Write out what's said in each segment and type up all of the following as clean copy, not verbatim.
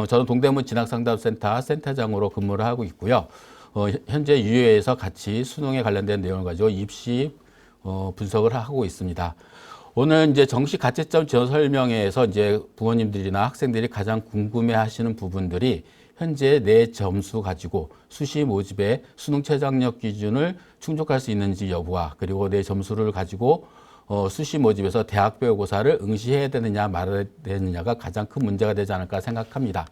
저는 동대문 진학상담센터 센터장으로 근무를 하고 있고요. 현재 유예에서 같이 수능에 관련된 내용을 가지고 입시 분석을 하고 있습니다. 오늘 이제 정시 가채점 지원 설명회에서 이제 부모님들이나 학생들이 가장 궁금해 하시는 부분들이 현재 내 점수 가지고 수시 모집의 수능 최저학력 기준을 충족할 수 있는지 여부와 그리고 내 점수를 가지고 수시 모집에서 대학별고사를 응시해야 되느냐 말아야 되느냐가 가장 큰 문제가 되지 않을까 생각합니다.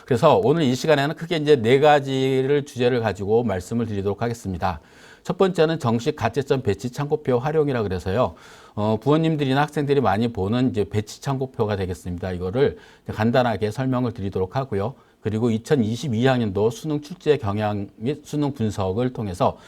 그래서 오늘 이 시간에는 크게 이제 네 가지를 주제를 가지고 말씀을 드리도록 하겠습니다. 첫 번째는 정식 가채점 배치 참고표 활용이라 그래서요. 부모님들이나 학생들이 많이 보는 이제 배치 참고표가 되겠습니다. 이거를 간단하게 설명을 드리도록 하고요. 그리고 2022학년도 수능 출제 경향 및 수능 분석을 통해서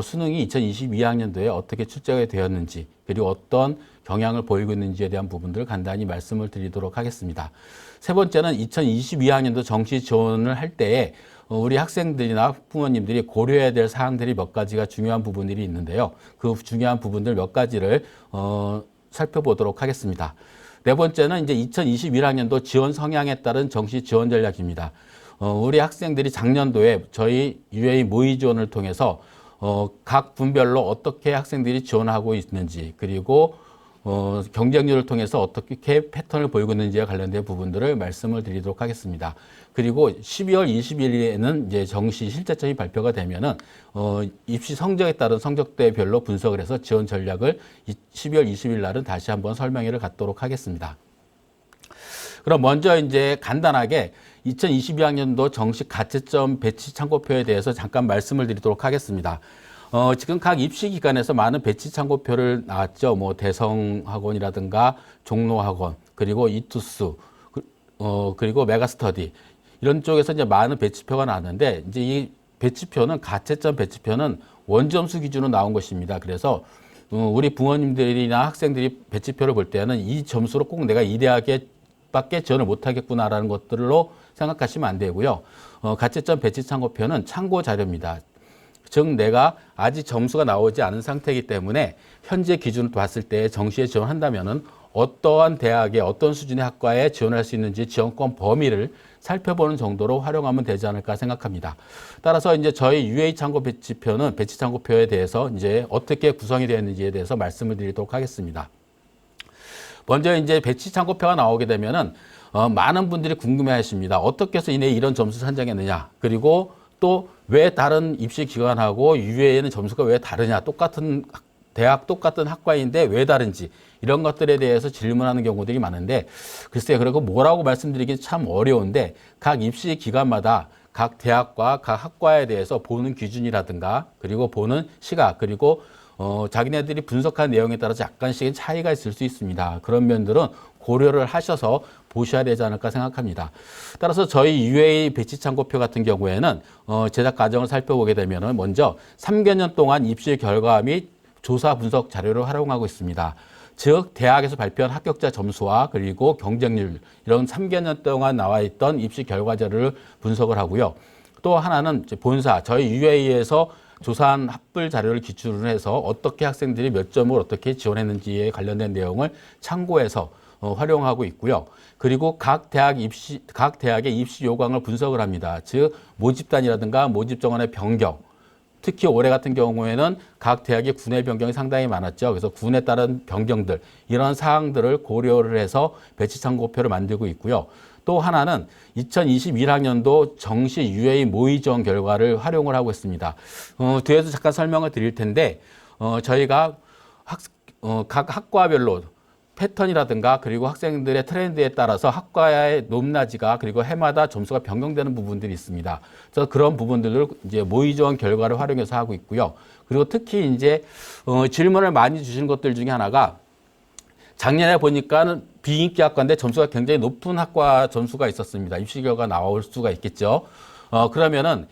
수능이 2022학년도에 어떻게 출제가 되었는지 그리고 어떤 경향을 보이고 있는지에 대한 부분들을 간단히 말씀을 드리도록 하겠습니다. 세 번째는 2022학년도 정시 지원을 할 때에 우리 학생들이나 부모님들이 고려해야 될 사항들이 몇 가지가 중요한 부분들이 있는데요. 그 중요한 부분들 몇 가지를 살펴보도록 하겠습니다. 네 번째는 이제 2021학년도 지원 성향에 따른 정시 지원 전략입니다. 우리 학생들이 작년도에 저희 UA 모의 지원을 통해서 각 분별로 어떻게 학생들이 지원하고 있는지 그리고 경쟁률을 통해서 어떻게 패턴을 보이고 있는지에 관련된 부분들을 말씀을 드리도록 하겠습니다. 그리고 12월 20일에는 이제 정시 실제점이 발표가 되면은 입시 성적에 따른 성적대별로 분석을 해서 지원 전략을 12월 20일 날은 다시 한번 설명회를 갖도록 하겠습니다. 그럼 먼저 이제 간단하게 2022학년도 정식 가채점 배치 참고표에 대해서 잠깐 말씀을 드리도록 하겠습니다. 지금 각 입시 기관에서 많은 배치 참고표를 나왔죠. 뭐 대성학원이라든가 종로학원, 그리고 이투스, 그리고 메가스터디 이런 쪽에서 이제 많은 배치표가 나왔는데 이제 이 배치표는 가채점 배치표는 원점수 기준으로 나온 것입니다. 그래서 우리 부모님들이나 학생들이 배치표를 볼 때는 이 점수로 꼭 내가 이 대학에 밖에 지원을 못하겠구나라는 것들로 생각하시면 안 되고요. 가채점 배치 참고표는 참고 자료입니다. 즉 내가 아직 점수가 나오지 않은 상태이기 때문에 현재 기준을 봤을 때 정시에 지원한다면은 어떠한 대학에 어떤 수준의 학과에 지원할 수 있는지 지원권 범위를 살펴보는 정도로 활용하면 되지 않을까 생각합니다. 따라서 이제 저희 UA 참고 배치표는 배치 참고표에 대해서 이제 어떻게 구성이 되어 있는지에 대해서 말씀을 드리도록 하겠습니다. 먼저 이제 배치 참고표가 나오게 되면은 많은 분들이 궁금해 하십니다. 어떻게 해서 이내 이런 점수 산정했느냐. 그리고 또 왜 다른 입시 기관하고 UA에는 점수가 왜 다르냐. 똑같은 대학 똑같은 학과인데 왜 다른지 이런 것들에 대해서 질문하는 경우들이 많은데 글쎄요. 그리고 뭐라고 말씀드리기 참 어려운데 각 입시 기관마다 각 대학과 각 학과에 대해서 보는 기준이라든가 그리고 보는 시각 그리고 자기네들이 분석한 내용에 따라서 약간씩의 차이가 있을 수 있습니다. 그런 면들은 고려를 하셔서 보셔야 되지 않을까 생각합니다. 따라서 저희 UA 배치 참고표 같은 경우에는 제작 과정을 살펴보게 되면 먼저 3개년 동안 입시 결과 및 조사 분석 자료를 활용하고 있습니다. 즉 대학에서 발표한 합격자 점수와 그리고 경쟁률 이런 3개년 동안 나와 있던 입시 결과 자료를 분석을 하고요. 또 하나는 본사 저희 UA에서 조사한 합불 자료를 기준으로 해서 어떻게 학생들이 몇 점을 어떻게 지원했는지에 관련된 내용을 참고해서 활용하고 있고요. 그리고 각 대학의 입시 요강을 분석을 합니다. 즉 모집단이라든가 모집 정원의 변경, 특히 올해 같은 경우에는 각 대학의 군의 변경이 상당히 많았죠. 그래서 군에 따른 변경들 이런 사항들을 고려를 해서 배치 참고표를 만들고 있고요. 또 하나는 2021학년도 정시 UA 모의 지원 결과를 활용을 하고 있습니다. 뒤에서 잠깐 설명을 드릴 텐데 저희가 각 학과별로 패턴이라든가 그리고 학생들의 트렌드에 따라서 학과의 높낮이가 그리고 해마다 점수가 변경되는 부분들이 있습니다. 그래서 그런 부분들을 이제 모의 지원 결과를 활용해서 하고 있고요. 그리고 특히 이제 질문을 많이 주시는 것들 중에 하나가 작년에 보니까는 비인기 학과인데 점수가 굉장히 높은 학과 점수가 있었습니다. 입시 결과 나올 수가 있겠죠. 그러면은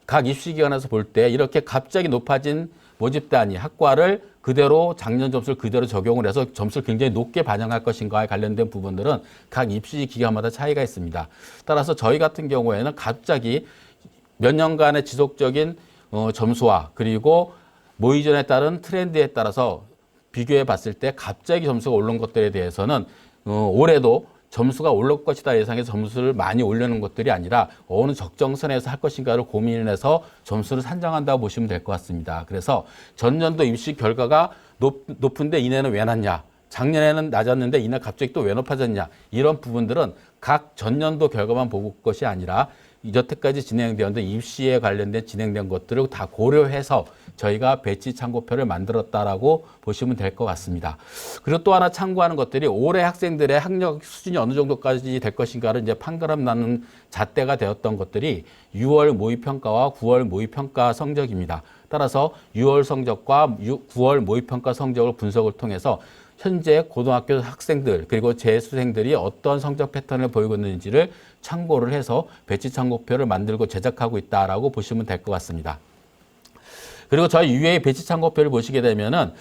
각 입시 기관에서 볼 때 이렇게 갑자기 높아진 모집 단위 학과를 그대로 작년 점수를 그대로 적용을 해서 점수를 굉장히 높게 반영할 것인가에 관련된 부분들은 각 입시 기관마다 차이가 있습니다. 따라서 저희 같은 경우에는 갑자기 몇 년간의 지속적인 점수와 그리고 모의전에 따른 트렌드에 따라서 비교해 봤을 때 갑자기 점수가 오른 것들에 대해서는 올해도 점수가 올라올 것이다 예상해서 점수를 많이 올려놓은 것들이 아니라 어느 적정선에서 할 것인가를 고민을 해서 점수를 산정한다고 보시면 될 것 같습니다. 그래서 전년도 입시 결과가 높은데 이내는 왜 낮냐? 작년에는 낮았는데 이날 갑자기 또 왜 높아졌냐? 이런 부분들은 각 전년도 결과만 보고 것이 아니라 여태까지 진행되었던 입시에 관련된 진행된 것들을 다 고려해서 저희가 배치 참고표를 만들었다라고 보시면 될 것 같습니다. 그리고 또 하나 참고하는 것들이 올해 학생들의 학력 수준이 어느 정도까지 될 것인가를 이제 판가름 나는 잣대가 되었던 것들이 6월 모의평가와 9월 모의평가 성적입니다. 따라서 6월 성적과 9월 모의평가 성적을 분석을 통해서 현재 고등학교 학생들 그리고 재수생들이 어떤 성적 패턴을 보이고 있는지를 참고를 해서 배치 참고표를 만들고 제작하고 있다라고 보시면 될 것 같습니다. 그리고 저희 UA 배치 참고표를 보시게 되면은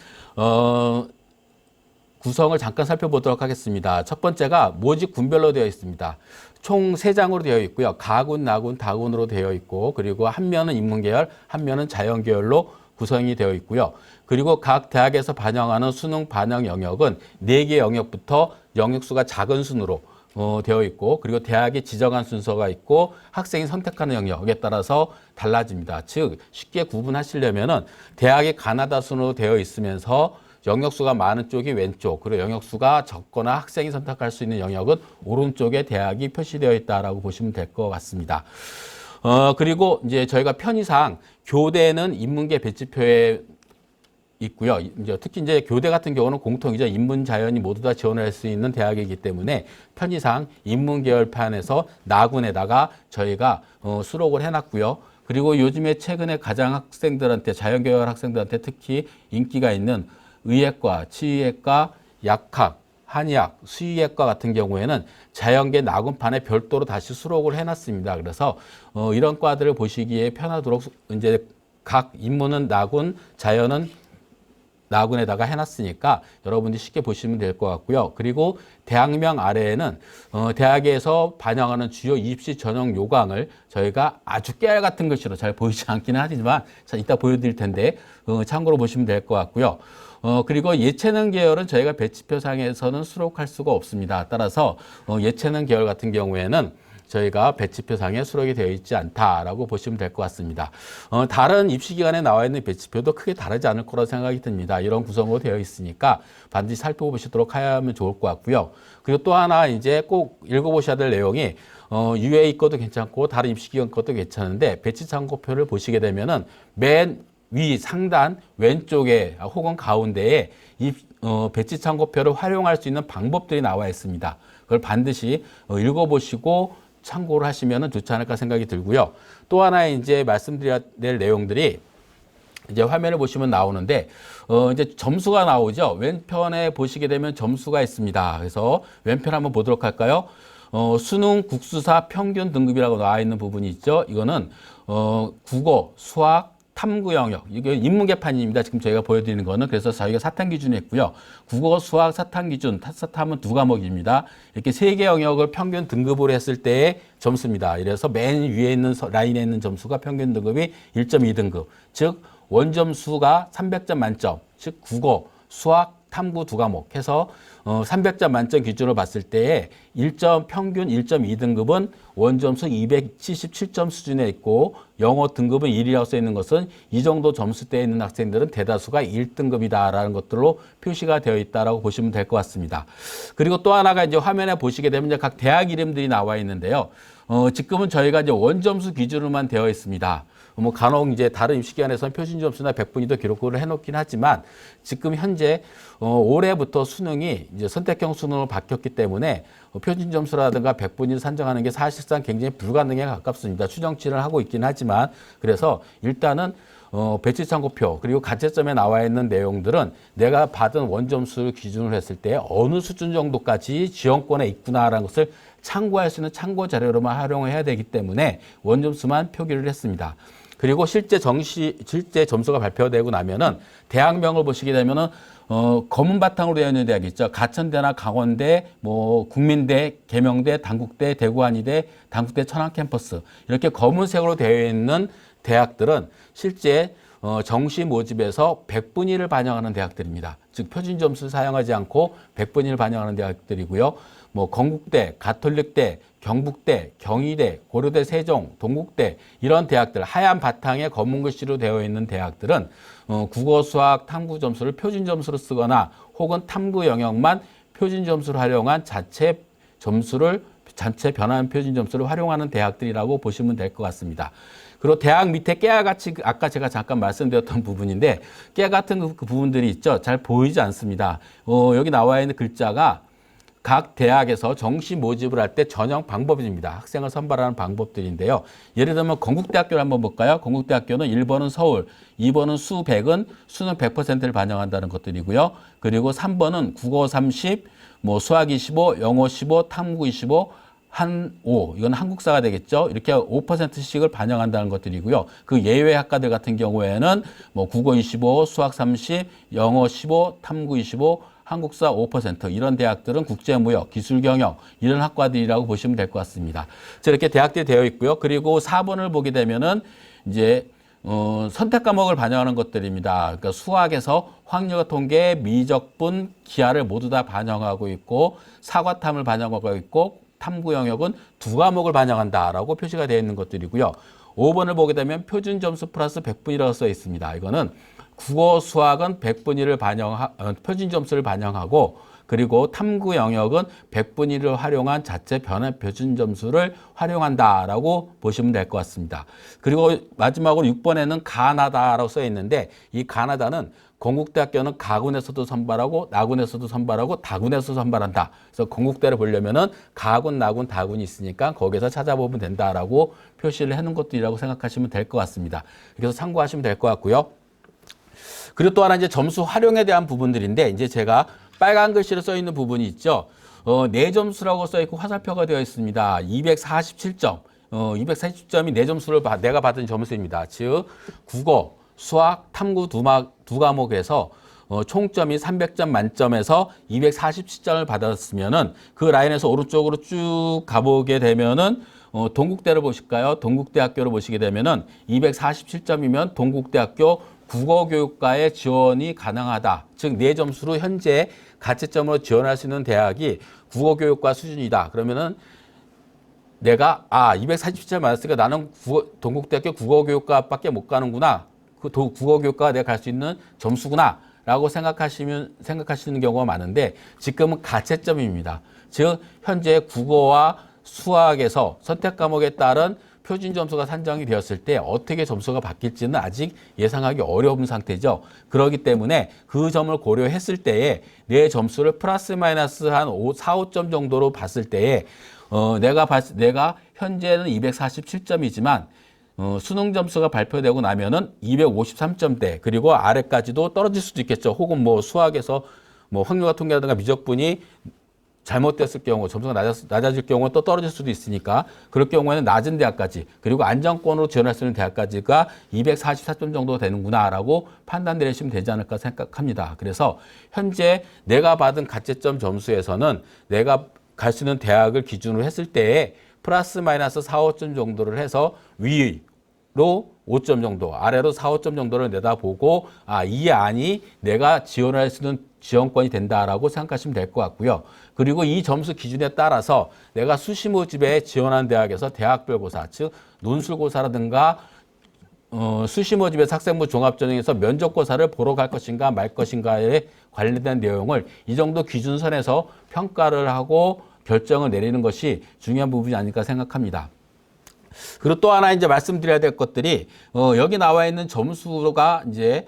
구성을 잠깐 살펴보도록 하겠습니다. 첫 번째가 모집 군별로 되어 있습니다. 총 3장으로 되어 있고요. 가군, 나군, 다군으로 되어 있고 그리고 한 면은 인문계열, 한 면은 자연계열로 구성이 되어 있고요. 그리고 각 대학에서 반영하는 수능 반영 영역은 4개 영역부터 영역수가 작은 순으로 되어 있고 그리고 대학이 지정한 순서가 있고 학생이 선택하는 영역에 따라서 달라집니다. 즉 쉽게 구분하시려면은 대학이 가나다 순으로 되어 있으면서 영역수가 많은 쪽이 왼쪽 그리고 영역수가 적거나 학생이 선택할 수 있는 영역은 오른쪽에 대학이 표시되어 있다라고 보시면 될 것 같습니다. 그리고 이제 저희가 편의상 교대는 인문계 배치표에 있고요. 이제 특히 이제 교대 같은 경우는 공통이죠. 인문, 자연이 모두 다 지원할 수 있는 대학이기 때문에 편의상 인문 계열판에서 나군에다가 저희가 수록을 해놨고요. 그리고 요즘에 최근에 가장 학생들한테 자연 계열 학생들한테 특히 인기가 있는 의예과, 치의예과, 약학, 한의학, 수의예과 같은 경우에는 자연계 나군판에 별도로 다시 수록을 해놨습니다. 그래서 이런 과들을 보시기에 편하도록 이제 각 인문은 나군, 자연은 나군에다가 해놨으니까 여러분들이 쉽게 보시면 될 것 같고요. 그리고 대학명 아래에는 대학에서 반영하는 주요 입시 전형 요강을 저희가 아주 깨알 같은 글씨로 잘 보이지 않기는 하지만 이따 보여드릴 텐데 참고로 보시면 될 것 같고요. 그리고 예체능 계열은 저희가 배치표상에서는 수록할 수가 없습니다. 따라서 예체능 계열 같은 경우에는 저희가 배치표상에 수록이 되어 있지 않다라고 보시면 될 것 같습니다. 다른 입시기관에 나와 있는 배치표도 크게 다르지 않을 거라고 생각이 듭니다. 이런 구성으로 되어 있으니까 반드시 살펴보시도록 하면 좋을 것 같고요. 그리고 또 하나 이제 꼭 읽어보셔야 될 내용이 UA 것도 괜찮고 다른 입시기관 것도 괜찮은데 배치 참고표를 보시게 되면은 맨 위 상단 왼쪽에 혹은 가운데에 이 배치 참고표를 활용할 수 있는 방법들이 나와 있습니다. 그걸 반드시 읽어보시고 참고를 하시면 좋지 않을까 생각이 들고요. 또 하나 이제 말씀드려야 될 내용들이 이제 화면을 보시면 나오는데 이제 점수가 나오죠. 왼편에 보시게 되면 점수가 있습니다. 그래서 왼편 한번 보도록 할까요? 수능 국수사 평균 등급이라고 나와 있는 부분이 있죠. 이거는 국어, 수학, 탐구 영역, 이게 인문계판입니다. 지금 저희가 보여드리는 거는. 그래서 저희가 사탐 기준이 있고요. 국어, 수학, 사탐 기준, 사탐은 2과목입니다. 이렇게 3개 영역을 평균 등급으로 했을 때의 점수입니다. 이래서 맨 위에 있는 라인에 있는 점수가 평균 등급이 1.2등급. 즉, 원점수가 300점 만점, 즉 국어, 수학, 탐구 2과목 해서 300점 만점 기준으로 봤을 때에 평균 1.2등급은 원점수 277점 수준에 있고 영어 등급은 1이라고 써 있는 것은 이 정도 점수대에 있는 학생들은 대다수가 1등급이다라는 것들로 표시가 되어 있다라고 보시면 될 것 같습니다. 그리고 또 하나가 이제 화면에 보시게 되면 이제 각 대학 이름들이 나와 있는데요. 지금은 저희가 이제 원점수 기준으로만 되어 있습니다. 뭐 간혹 이제 다른 입시기관에서는 표준 점수나 100분위도 기록을 해놓긴 하지만 지금 현재 올해부터 수능이 이제 선택형 수능으로 바뀌었기 때문에 표준 점수라든가 100분위를 산정하는 게 사실상 굉장히 불가능에 가깝습니다. 추정치를 하고 있긴 하지만 그래서 일단은 배치 참고표 그리고 가채점에 나와 있는 내용들은 내가 받은 원점수를 기준으로 했을 때 어느 수준 정도까지 지원권에 있구나라는 것을 참고할 수 있는 참고 자료로만 활용해야 되기 때문에 원점수만 표기를 했습니다. 그리고 실제 점수가 발표되고 나면은 대학명을 보시게 되면은 검은 바탕으로 되어 있는 대학이 있죠. 가천대나 강원대, 뭐 국민대, 계명대, 단국대, 대구한의대, 단국대 천안캠퍼스 이렇게 검은색으로 되어 있는 대학들은 실제 정시 모집에서 100분위 를 반영하는 대학들입니다. 즉 표준 점수를 사용하지 않고 100분위 를 반영하는 대학들이고요. 뭐 건국대, 가톨릭대, 경북대, 경희대, 고려대 세종, 동국대 이런 대학들 하얀 바탕에 검은 글씨로 되어 있는 대학들은 국어, 수학, 탐구 점수를 표준 점수로 쓰거나 혹은 탐구 영역만 표준 점수를 활용한 자체 변환 표준 점수를 활용하는 대학들이라고 보시면 될 것 같습니다. 그리고 대학 밑에 깨알같이 아까 제가 잠깐 말씀드렸던 부분인데 깨 같은 그 부분들이 있죠. 잘 보이지 않습니다. 여기 나와 있는 글자가 각 대학에서 정시 모집을 할 때 전형 방법입니다. 학생을 선발하는 방법들인데요. 예를 들면 건국대학교를 한번 볼까요? 건국대학교는 1번은 서울, 2번은 수백은 수능 100%를 반영한다는 것들이고요. 그리고 3번은 국어 30, 뭐 수학 25, 영어 15, 탐구 25, 한 5, 이건 한국사가 되겠죠. 이렇게 5%씩을 반영한다는 것들이고요. 그 예외 학과들 같은 경우에는 뭐 국어 25, 수학 30, 영어 15, 탐구 25, 한국사 5% 이런 대학들은 국제무역, 기술경영 이런 학과들이라고 보시면 될 것 같습니다. 이렇게 대학들이 되어 있고요. 그리고 4번을 보게 되면은 이제 선택 과목을 반영하는 것들입니다. 그러니까 수학에서 확률과 통계, 미적분, 기하를 모두 다 반영하고 있고 사과탐을 반영하고 있고 탐구 영역은 2과목을 반영한다라고 표시가 되어 있는 것들이고요. 5번을 보게 되면 표준 점수 플러스 100분위라고 써 있습니다. 이거는 국어, 수학은 100분위를 표준 점수를 반영하고 그리고 탐구 영역은 100분위를 활용한 자체 변환 표준 점수를 활용한다라고 보시면 될 것 같습니다. 그리고 마지막으로 6번에는 가나다라고 써 있는데 이 가나다는 건국대학교는 가군에서도 선발하고 나군에서도 선발하고 다군에서 선발한다. 그래서 건국대를 보려면은 가군, 나군, 다군이 있으니까 거기서 찾아보면 된다라고 표시를 해놓은 것들이라고 생각하시면 될 것 같습니다. 그래서 참고하시면 될 것 같고요. 그리고 또 하나 이제 점수 활용에 대한 부분들인데 이제 제가 빨간 글씨로 써 있는 부분이 있죠. 내 점수라고 써 있고 화살표가 되어 있습니다. 247점. 247점이 내 점수를 내가 받은 점수입니다. 즉 국어, 수학, 탐구 두 과목에서 총점이 300점 만점에서 247점을 받았으면은 그 라인에서 오른쪽으로 쭉 가보게 되면은 동국대를 보실까요? 동국대학교를 보시게 되면은 247점이면 동국대학교 국어교육과에 지원이 가능하다. 즉, 내 점수로 현재 가채점으로 지원할 수 있는 대학이 국어교육과 수준이다. 그러면은 내가 247점 맞았으니까 나는 동국대학교 국어교육과밖에 못 가는구나. 그 국어교육과가 내가 갈 수 있는 점수구나. 라고 생각하시는 경우가 많은데 지금은 가채점입니다. 즉, 현재 국어와 수학에서 선택 과목에 따른 표준 점수가 산정이 되었을 때 어떻게 점수가 바뀔지는 아직 예상하기 어려운 상태죠. 그렇기 때문에 그 점을 고려했을 때에 내 점수를 플러스 마이너스 한 4, 5점 정도로 봤을 때에 내가 현재는 247점이지만 수능 점수가 발표되고 나면은 253점대 그리고 아래까지도 떨어질 수도 있겠죠. 혹은 뭐 수학에서 뭐 확률과 통계라든가 미적분이 잘못됐을 경우 점수가 낮아질 경우 또 떨어질 수도 있으니까 그럴 경우에는 낮은 대학까지 그리고 안정권으로 지원할 수 있는 대학까지가 244점 정도 되는구나라고 판단 내리시면 되지 않을까 생각합니다. 그래서 현재 내가 받은 가채점 점수에서는 내가 갈 수 있는 대학을 기준으로 했을 때에 플러스 마이너스 4, 5점 정도를 해서 위로 5점 정도, 아래로 4, 5점 정도를 내다보고 이 안이 내가 지원할 수 있는 지원권이 된다라고 생각하시면 될 것 같고요. 그리고 이 점수 기준에 따라서 내가 수시 모집에 지원한 대학에서 대학별고사, 즉 논술고사라든가 수시 모집에서 학생부 종합전형에서 면접고사를 보러 갈 것인가 말 것인가에 관련된 내용을 이 정도 기준선에서 평가를 하고 결정을 내리는 것이 중요한 부분이 아닐까 생각합니다. 그리고 또 하나 이제 말씀드려야 될 것들이 여기 나와 있는 점수가 이제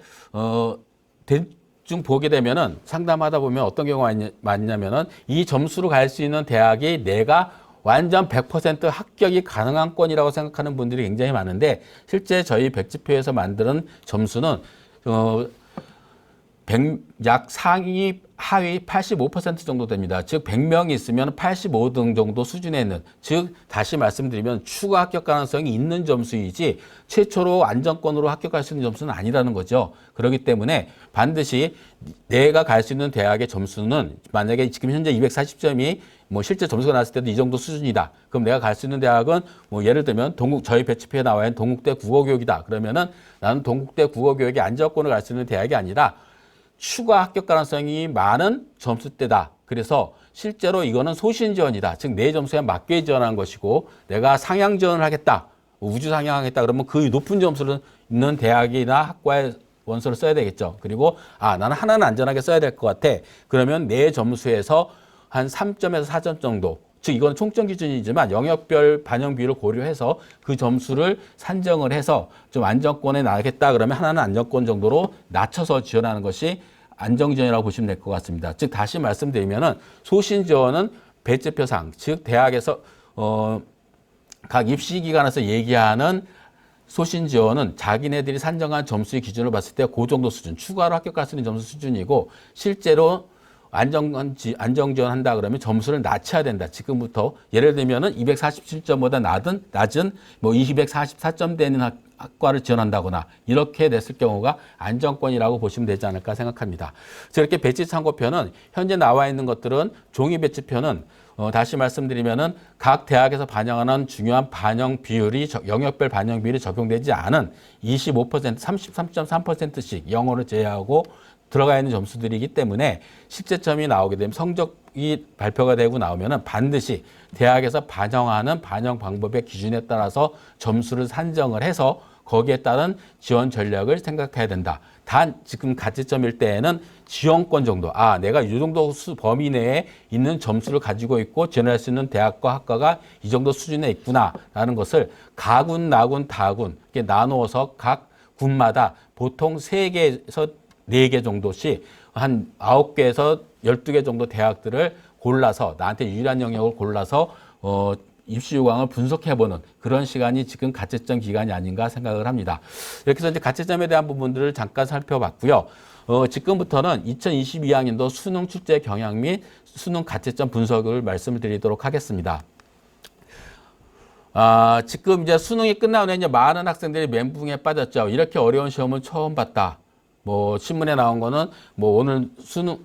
대충 보게 되면은 상담하다 보면 어떤 경우가 많냐면은 이 점수로 갈 수 있는 대학이 내가 완전 100% 합격이 가능한 권이라고 생각하는 분들이 굉장히 많은데 실제 저희 백지표에서 만드는 점수는 약 상위 하위 85% 정도 됩니다. 즉 100명이 있으면 85등 정도 수준에 있는, 즉 다시 말씀드리면 추가 합격 가능성이 있는 점수이지 최초로 안정권으로 합격할 수 있는 점수는 아니라는 거죠. 그렇기 때문에 반드시 내가 갈 수 있는 대학의 점수는 만약에 지금 현재 240점이 뭐 실제 점수가 나왔을 때도 이 정도 수준이다. 그럼 내가 갈 수 있는 대학은 뭐 예를 들면 저희 배치표에 나와 있는 동국대 국어교육이다. 그러면은 나는 동국대 국어교육의 안정권을 갈 수 있는 대학이 아니라 추가 합격 가능성이 많은 점수대다. 그래서 실제로 이거는 소신 지원이다. 즉 내 점수에 맞게 지원한 것이고 내가 상향 지원을 하겠다. 우주 상향하겠다. 그러면 그 높은 점수를 있는 대학이나 학과에 원서를 써야 되겠죠. 그리고 나는 하나는 안전하게 써야 될 것 같아. 그러면 내 점수에서 한 3점에서 4점 정도. 즉 이건 총점 기준이지만 영역별 반영 비율을 고려해서 그 점수를 산정을 해서 좀 안정권에 나가겠다. 그러면 하나는 안정권 정도로 낮춰서 지원하는 것이 안정지원이라고 보시면 될 것 같습니다. 즉 다시 말씀드리면은 소신 지원은 배치표상, 즉 대학에서 각 입시 기관에서 얘기하는 소신 지원은 자기네들이 산정한 점수의 기준을 봤을 때 그 정도 수준, 추가로 합격할 수 있는 점수 수준이고 실제로 안정 지원한다 그러면 점수를 낮춰야 된다. 지금부터 예를 들면은 247점보다 낮은 뭐 244점 되는 학과를 지원한다거나 이렇게 됐을 경우가 안정권이라고 보시면 되지 않을까 생각합니다. 이렇게 배치 참고표는 현재 나와 있는 것들은 종이 배치표는 다시 말씀드리면은 각 대학에서 반영하는 중요한 반영 비율이 영역별 반영 비율이 적용되지 않은 25%, 33.3%씩 영어를 제외하고 들어가 있는 점수들이기 때문에 실제점이 나오게 되면 성적이 발표가 되고 나오면은 반드시 대학에서 반영하는 반영 방법의 기준에 따라서 점수를 산정을 해서 거기에 따른 지원 전략을 생각해야 된다. 단 지금 가채점일 때에는 지원권 정도, 내가 이 정도 범위 내에 있는 점수를 가지고 있고 지원할 수 있는 대학과 학과가 이 정도 수준에 있구나라는 것을 가군, 나군, 다군 이렇게 나누어서 각 군마다 보통 3개에서 4개 정도씩 한 9개에서 12개 정도 대학들을 골라서 나한테 유일한 영역을 골라서 입시 요강을 분석해보는 그런 시간이 지금 가채점 기간이 아닌가 생각을 합니다. 이렇게 해서 이제 가채점에 대한 부분들을 잠깐 살펴봤고요. 지금부터는 2022학년도 수능 출제 경향 및 수능 가채점 분석을 말씀을 드리도록 하겠습니다. 지금 이제 수능이 끝나고 이제 많은 학생들이 멘붕에 빠졌죠. 이렇게 어려운 시험은 처음 봤다. 뭐 신문에 나온 거는 뭐 오늘 수능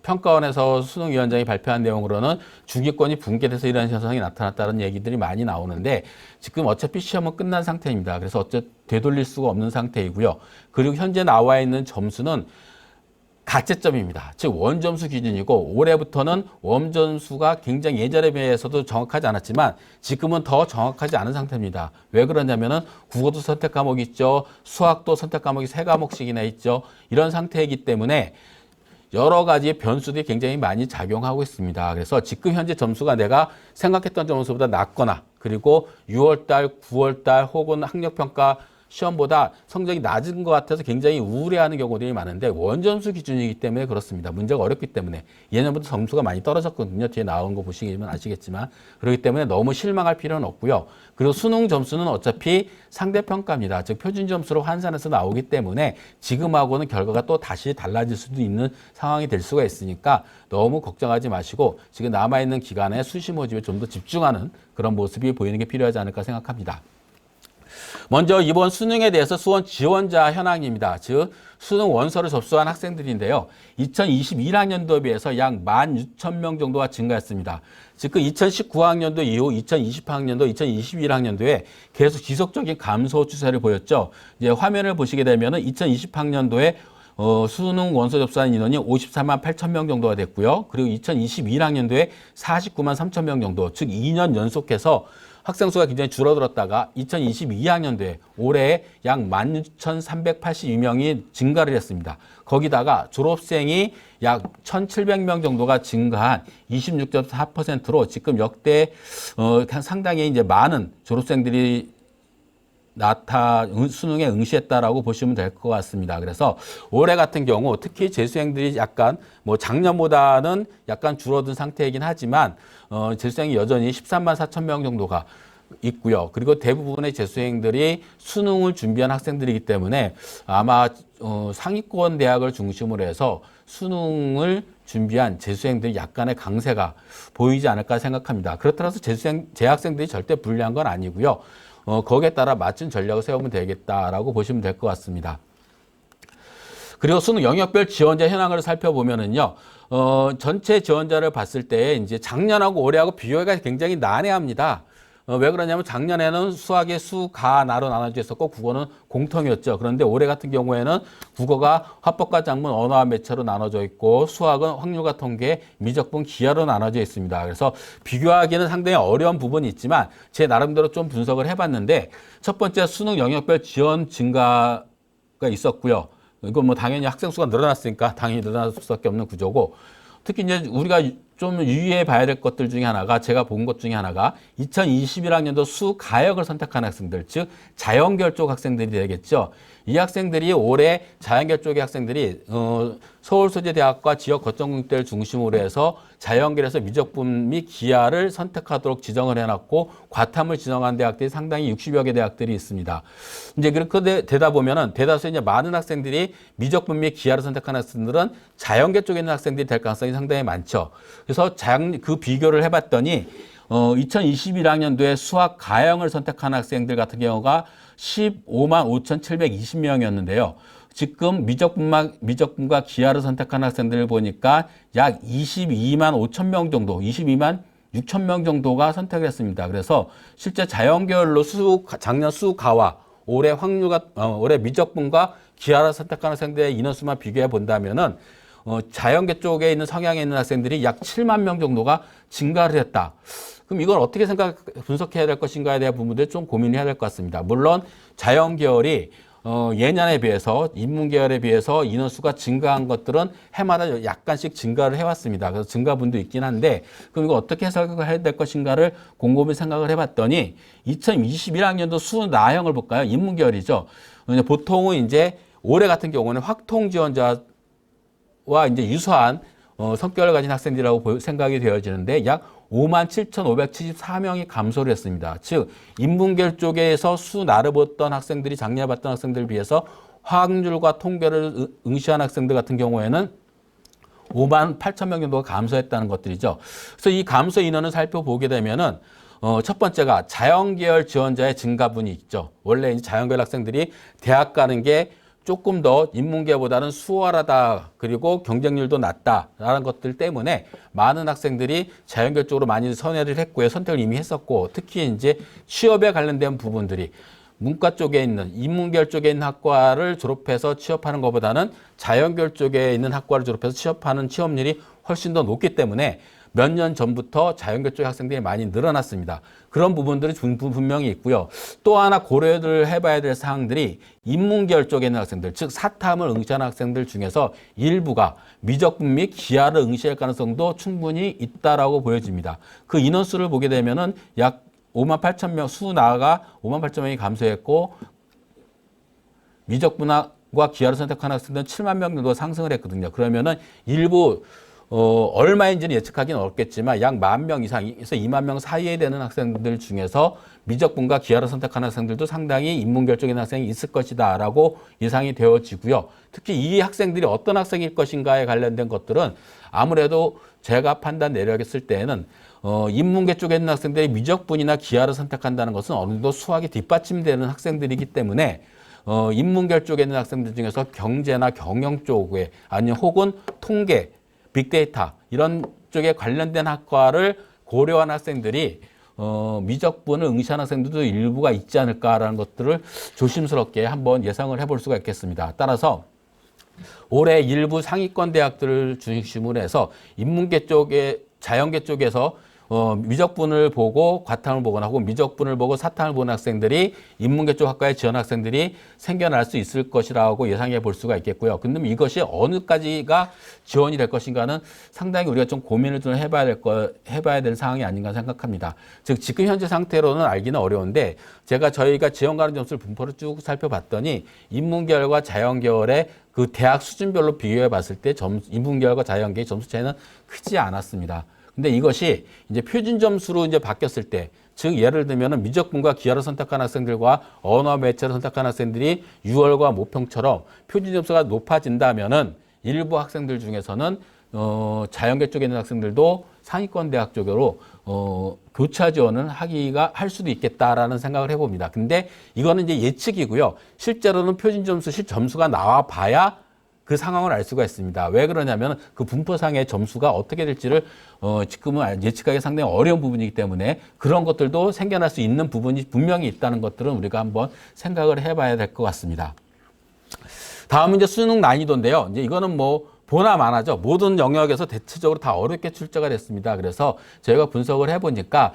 평가원에서 수능위원장이 발표한 내용으로는 중위권이 붕괴돼서 이런 현상이 나타났다는 얘기들이 많이 나오는데 지금 어차피 시험은 끝난 상태입니다. 그래서 되돌릴 수가 없는 상태이고요. 그리고 현재 나와 있는 점수는 가채점입니다. 즉 원점수 기준이고 올해부터는 원점수가 굉장히 예전에 비해서도 정확하지 않았지만 지금은 더 정확하지 않은 상태입니다. 왜 그러냐면은 국어도 선택 과목이 있죠. 수학도 선택 과목이 3과목씩이나 있죠. 이런 상태이기 때문에 여러 가지 변수들이 굉장히 많이 작용하고 있습니다. 그래서 지금 현재 점수가 내가 생각했던 점수보다 낮거나 그리고 6월달, 9월달 혹은 학력평가 시험보다 성적이 낮은 것 같아서 굉장히 우울해하는 경우들이 많은데 원점수 기준이기 때문에 그렇습니다. 문제가 어렵기 때문에 예년부터 점수가 많이 떨어졌거든요. 뒤에 나온 거 보시면 아시겠지만 그렇기 때문에 너무 실망할 필요는 없고요. 그리고 수능 점수는 어차피 상대평가입니다. 즉 표준 점수로 환산해서 나오기 때문에 지금하고는 결과가 또 다시 달라질 수도 있는 상황이 될 수가 있으니까 너무 걱정하지 마시고 지금 남아있는 기간에 수시 모집에 좀 더 집중하는 그런 모습이 보이는 게 필요하지 않을까 생각합니다. 먼저 이번 수능에 대해서 수원 지원자 현황입니다. 즉 수능 원서를 접수한 학생들인데요. 2021학년도에 비해서 약 16,000명 정도가 증가했습니다. 즉 그 2019학년도 이후 2020학년도, 2021학년도에 계속 지속적인 감소 추세를 보였죠. 이제 화면을 보시게 되면은 2020학년도에 수능 원서 접수한 인원이 54만 8천 명 정도가 됐고요. 그리고 2021학년도에 49만 3천 명 정도, 즉 2년 연속해서 학생 수가 굉장히 줄어들었다가 2022학년도에 올해 약 16,382명이 증가를 했습니다. 거기다가 졸업생이 약 1,700명 정도가 증가한 26.4%로 지금 역대 상당히 이제 많은 졸업생들이 수능에 응시했다라고 보시면 될 것 같습니다. 그래서 올해 같은 경우 특히 재수생들이 약간 뭐 작년보다는 약간 줄어든 상태이긴 하지만 재수생이 여전히 13만 4천 명 정도가 있고요. 그리고 대부분의 재수생들이 수능을 준비한 학생들이기 때문에 아마 상위권 대학을 중심으로 해서 수능을 준비한 재수생들이 약간의 강세가 보이지 않을까 생각합니다. 그렇다고 해서 재학생들이 절대 불리한 건 아니고요. 거기에 따라 맞춘 전략을 세우면 되겠다라고 보시면 될 것 같습니다. 그리고 수능 영역별 지원자 현황을 살펴보면은요, 전체 지원자를 봤을 때 이제 작년하고 올해하고 비교가 굉장히 난해합니다. 왜 그러냐면 작년에는 수학이 수, 가, 나로 나눠져 있었고 국어는 공통이었죠. 그런데 올해 같은 경우에는 국어가 화법과 작문, 언어와 매체로 나눠져 있고 수학은 확률과 통계, 미적분, 기하로 나눠져 있습니다. 그래서 비교하기는 상당히 어려운 부분이 있지만 제 나름대로 좀 분석을 해봤는데 첫 번째 수능 영역별 지원 증가가 있었고요. 이건 뭐 당연히 학생 수가 늘어났으니까 당연히 늘어날 수밖에 없는 구조고 특히 이제 우리가 좀 유의해 봐야 될 것들 중에 하나가 제가 본 것 중에 하나가 2021학년도 수가역을 선택한 학생들, 즉 자연계열 쪽 학생들이 되겠죠. 이 학생들이 올해 자연계열 쪽의 학생들이 서울소재대학과 지역 거점국대를 중심으로 해서 자연계열에서 미적분 및 기하를 선택하도록 지정을 해놨고 과탐을 지정한 대학들이 상당히 60여 개 대학들이 있습니다. 이제 그렇게 되다 보면은 대다수 이제 많은 학생들이 미적분 및 기하를 선택한 학생들은 자연계 쪽에 있는 학생들이 될 가능성이 상당히 많죠. 그래서 그 비교를 해봤더니 2021학년도에 수학 가형을 선택한 학생들 같은 경우가 15만 5,720명이었는데요. 지금 미적분과 기하를 선택한 학생들을 보니까 약 22만 5천 명 정도, 22만 6천 명 정도가 선택을 했습니다. 그래서 실제 자연계열로 작년 수가와 올해 올해 미적분과 기하를 선택한 학생들의 인원수만 비교해 본다면은 자연계 쪽에 있는 성향에 있는 학생들이 약 7만 명 정도가 증가를 했다. 그럼 이걸 어떻게 분석해야 될 것인가에 대한 부분들 좀 고민해야 될 것 같습니다. 물론 자연계열이 예년에 비해서 인문계열에 비해서 인원수가 증가한 것들은 해마다 약간씩 증가를 해왔습니다. 그래서 증가분도 있긴 한데 그럼 이거 어떻게 해석을 해야 될 것인가를 곰곰이 생각을 해봤더니 2021학년도 수나형을 볼까요? 인문계열이죠. 보통은 이제 올해 같은 경우는 확통 지원자와 이제 유사한 성격을 가진 학생들이라고 생각이 되어지는데 약 57,574명이 감소를 했습니다. 즉 인문계열 쪽에서 수나를 봤던 학생들이 작년에 봤던 학생들에 비해서 화학률과 통계를 응시한 학생들 같은 경우에는 5만 8천 명 정도가 감소했다는 것들이죠. 그래서 이 감소 인원을 살펴보게 되면은 첫 번째가 자연계열 지원자의 증가분이 있죠. 원래 이제 자연계열 학생들이 대학 가는 게 조금 더 인문계보다는 수월하다 그리고 경쟁률도 낮다라는 것들 때문에 많은 학생들이 자연계열 쪽으로 많이 선회를 했고요. 선택을 이미 했었고 특히 이제 취업에 관련된 부분들이 문과 쪽에 있는 인문계열 쪽에 있는 학과를 졸업해서 취업하는 것보다는 자연계열 쪽에 있는 학과를 졸업해서 취업하는 취업률이 훨씬 더 높기 때문에 몇 년 전부터 자연계열 쪽 학생들이 많이 늘어났습니다. 그런 부분들이 분명히 있고요. 또 하나 고려를 해봐야 될 사항들이 인문계열 쪽에 있는 학생들, 즉 사탐을 응시하는 학생들 중에서 일부가 미적분 및 기하를 응시할 가능성도 충분히 있다라고 보여집니다. 그 인원수를 보게 되면은 약 5만 8천 명, 수나가 5만 8천 명이 감소했고 미적분과 기하를 선택한 학생들은 7만 명 정도 상승을 했거든요. 그러면은 일부 얼마인지는 예측하기는 어렵겠지만 약 10,000명 이상에서 2만 명 사이에 되는 학생들 중에서 미적분과 기하를 선택한 학생들도 상당히 인문결적인 학생이 있을 것이다 라고 예상이 되어지고요. 특히 이 학생들이 어떤 학생일 것인가에 관련된 것들은 아무래도 제가 판단 내려겠을 때에는 인문계 쪽에 있는 학생들이 미적분이나 기하를 선택한다는 것은 어느 정도 수학이 뒷받침되는 학생들이기 때문에 인문계 쪽에 있는 학생들 중에서 경제나 경영 쪽에 아니면 혹은 통계 빅데이터 이런 쪽에 관련된 학과를 고려한 학생들이 미적분을 응시한 학생들도 일부가 있지 않을까라는 것들을 조심스럽게 한번 예상을 해볼 수가 있겠습니다. 따라서 올해 일부 상위권 대학들을 중심으로 해서 인문계 쪽에 자연계 쪽에서 미적분을 보고 과탐을 보거나 혹은 미적분을 보고 사탐을 보는 학생들이 인문계 쪽 학과에 지원 학생들이 생겨날 수 있을 것이라고 예상해 볼 수가 있겠고요. 근데 이것이 어느까지가 지원이 될 것인가는 상당히 우리가 좀 고민을 좀 해봐야 될 상황이 아닌가 생각합니다. 즉 지금 현재 상태로는 알기는 어려운데 저희가 지원 가능 점수를 분포를 쭉 살펴봤더니 인문계열과 자연계열의 그 대학 수준별로 비교해 봤을 때 인문계열과 자연계의 점수 차이는 크지 않았습니다. 근데 이것이 이제 표준 점수로 이제 바뀌었을 때, 즉 예를 들면은 미적분과 기하를 선택한 학생들과 언어 매체를 선택한 학생들이 6월과 모평처럼 표준 점수가 높아진다면은 일부 학생들 중에서는 자연계 쪽에 있는 학생들도 상위권 대학 쪽으로 교차 지원을 할 수도 있겠다라는 생각을 해봅니다. 근데 이거는 이제 예측이고요. 실제로는 표준 점수, 점수가 나와 봐야 그 상황을 알 수가 있습니다. 왜 그러냐면 그 분포상의 점수가 어떻게 될지를 지금은 예측하기 상당히 어려운 부분이기 때문에 그런 것들도 생겨날 수 있는 부분이 분명히 있다는 것들은 우리가 한번 생각을 해봐야 될 것 같습니다. 다음은 이제 수능 난이도인데요. 이제 이거는 뭐 보나 마나죠. 모든 영역에서 대체적으로 다 어렵게 출제가 됐습니다. 그래서 저희가 분석을 해보니까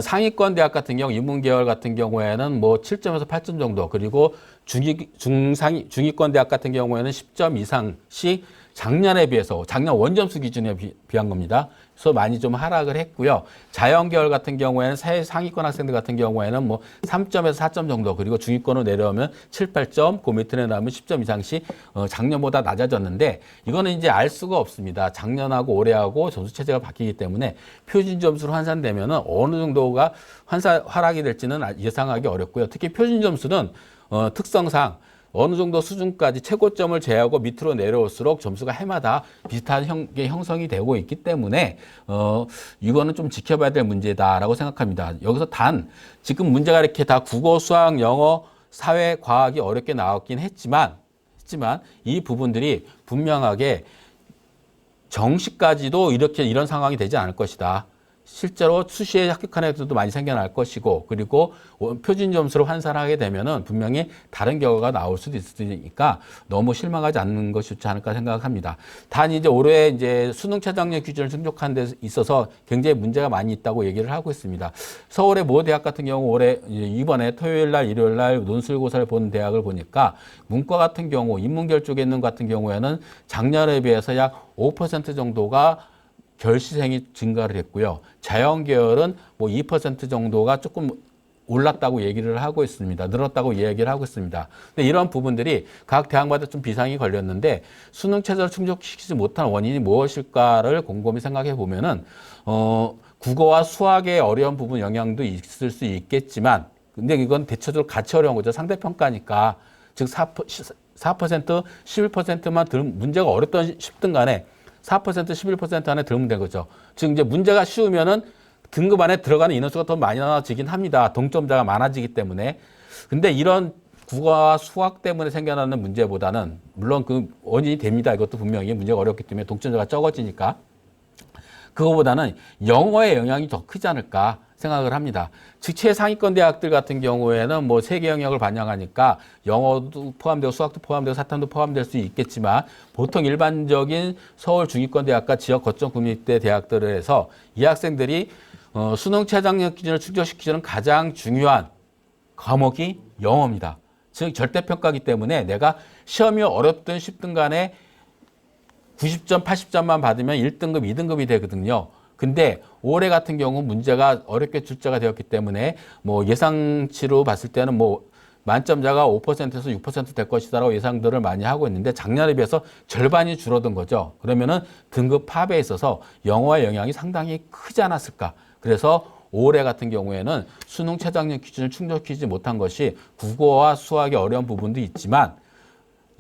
상위권 대학 같은 경우, 인문계열 같은 경우에는 뭐 7점에서 8점 정도, 그리고 중위권 대학 같은 경우에는 10점 이상씩 작년에 비해서, 작년 원점수 기준에 비한 겁니다. 그래서 많이 좀 하락을 했고요. 자연계열 같은 경우에는 상위권 학생들 같은 경우에는 뭐 3점에서 4점 정도, 그리고 중위권으로 내려오면 7, 8점, 그 밑에 나오면 10점 이상씩 작년보다 낮아졌는데, 이거는 이제 알 수가 없습니다. 작년하고 올해하고 점수 체제가 바뀌기 때문에 표준 점수로 환산되면은 어느 정도가 하락이 될지는 예상하기 어렵고요. 특히 표준 점수는 특성상 어느 정도 수준까지 최고점을 제하고 밑으로 내려올수록 점수가 해마다 비슷한 게 형성이 되고 있기 때문에 이거는 좀 지켜봐야 될 문제다라고 생각합니다. 여기서 단 지금 문제가 이렇게 다 국어, 수학, 영어, 사회, 과학이 어렵게 나왔긴 했지만 이 부분들이 분명하게 정시까지도 이런 상황이 되지 않을 것이다. 실제로 수시에 합격한 애들도 많이 생겨날 것이고, 그리고 표준 점수로 환산하게 되면은 분명히 다른 결과가 나올 수도 있으니까 너무 실망하지 않는 것이 좋지 않을까 생각합니다. 단 이제 올해 이제 수능 최저학력 기준을 충족한 데 있어서 굉장히 문제가 많이 있다고 얘기를 하고 있습니다. 서울의 모 대학 같은 경우 올해 이번에 토요일 날, 일요일 날 논술고사를 본 대학을 보니까 문과 같은 경우, 인문계열 쪽에 있는 것 같은 경우에는 작년에 비해서 약 5% 정도가 결시생이 증가를 했고요. 자연계열은 뭐 2% 정도가 조금 올랐다고 얘기를 하고 있습니다. 늘었다고 얘기를 하고 있습니다. 근데 이런 부분들이 각 대학마다 좀 비상이 걸렸는데 수능 최저를 충족시키지 못한 원인이 무엇일까를 곰곰이 생각해 보면은 국어와 수학의 어려운 부분 영향도 있을 수 있겠지만, 근데 이건 대체적으로 같이 어려운 거죠. 상대평가니까. 즉 4%, 11%만 문제가 어렵던 10등 간에 4%, 11% 안에 들으면 된 거죠. 즉 이제 문제가 쉬우면은 등급 안에 들어가는 인원수가 더 많이 나눠지긴 합니다. 동점자가 많아지기 때문에. 근데 이런 국어와 수학 때문에 생겨나는 문제보다는, 물론 그 원인이 됩니다. 이것도 분명히 문제가 어렵기 때문에 동점자가 적어지니까. 그거보다는 영어의 영향이 더 크지 않을까 생각을 합니다. 즉 최상위권 대학들 같은 경우에는 뭐 세계 영역을 반영하니까 영어도 포함되고 수학도 포함되고 사탐도 포함될 수 있겠지만, 보통 일반적인 서울 중위권 대학과 지역 거점 국립대 대학들에서 이 학생들이 수능 최저학력 기준을 충족시키는 가장 중요한 과목이 영어입니다. 즉 절대평가이기 때문에 내가 시험이 어렵든 쉽든 간에 90점, 80점만 받으면 1등급, 2등급이 되거든요. 근데 올해 같은 경우 문제가 어렵게 출제가 되었기 때문에 뭐 예상치로 봤을 때는 뭐 만점자가 5%에서 6% 될 것이다라고 예상들을 많이 하고 있는데 작년에 비해서 절반이 줄어든 거죠. 그러면은 등급 파업에 있어서 영어의 영향이 상당히 크지 않았을까. 그래서 올해 같은 경우에는 수능 최저학력 기준을 충족시키지 못한 것이 국어와 수학의 어려운 부분도 있지만,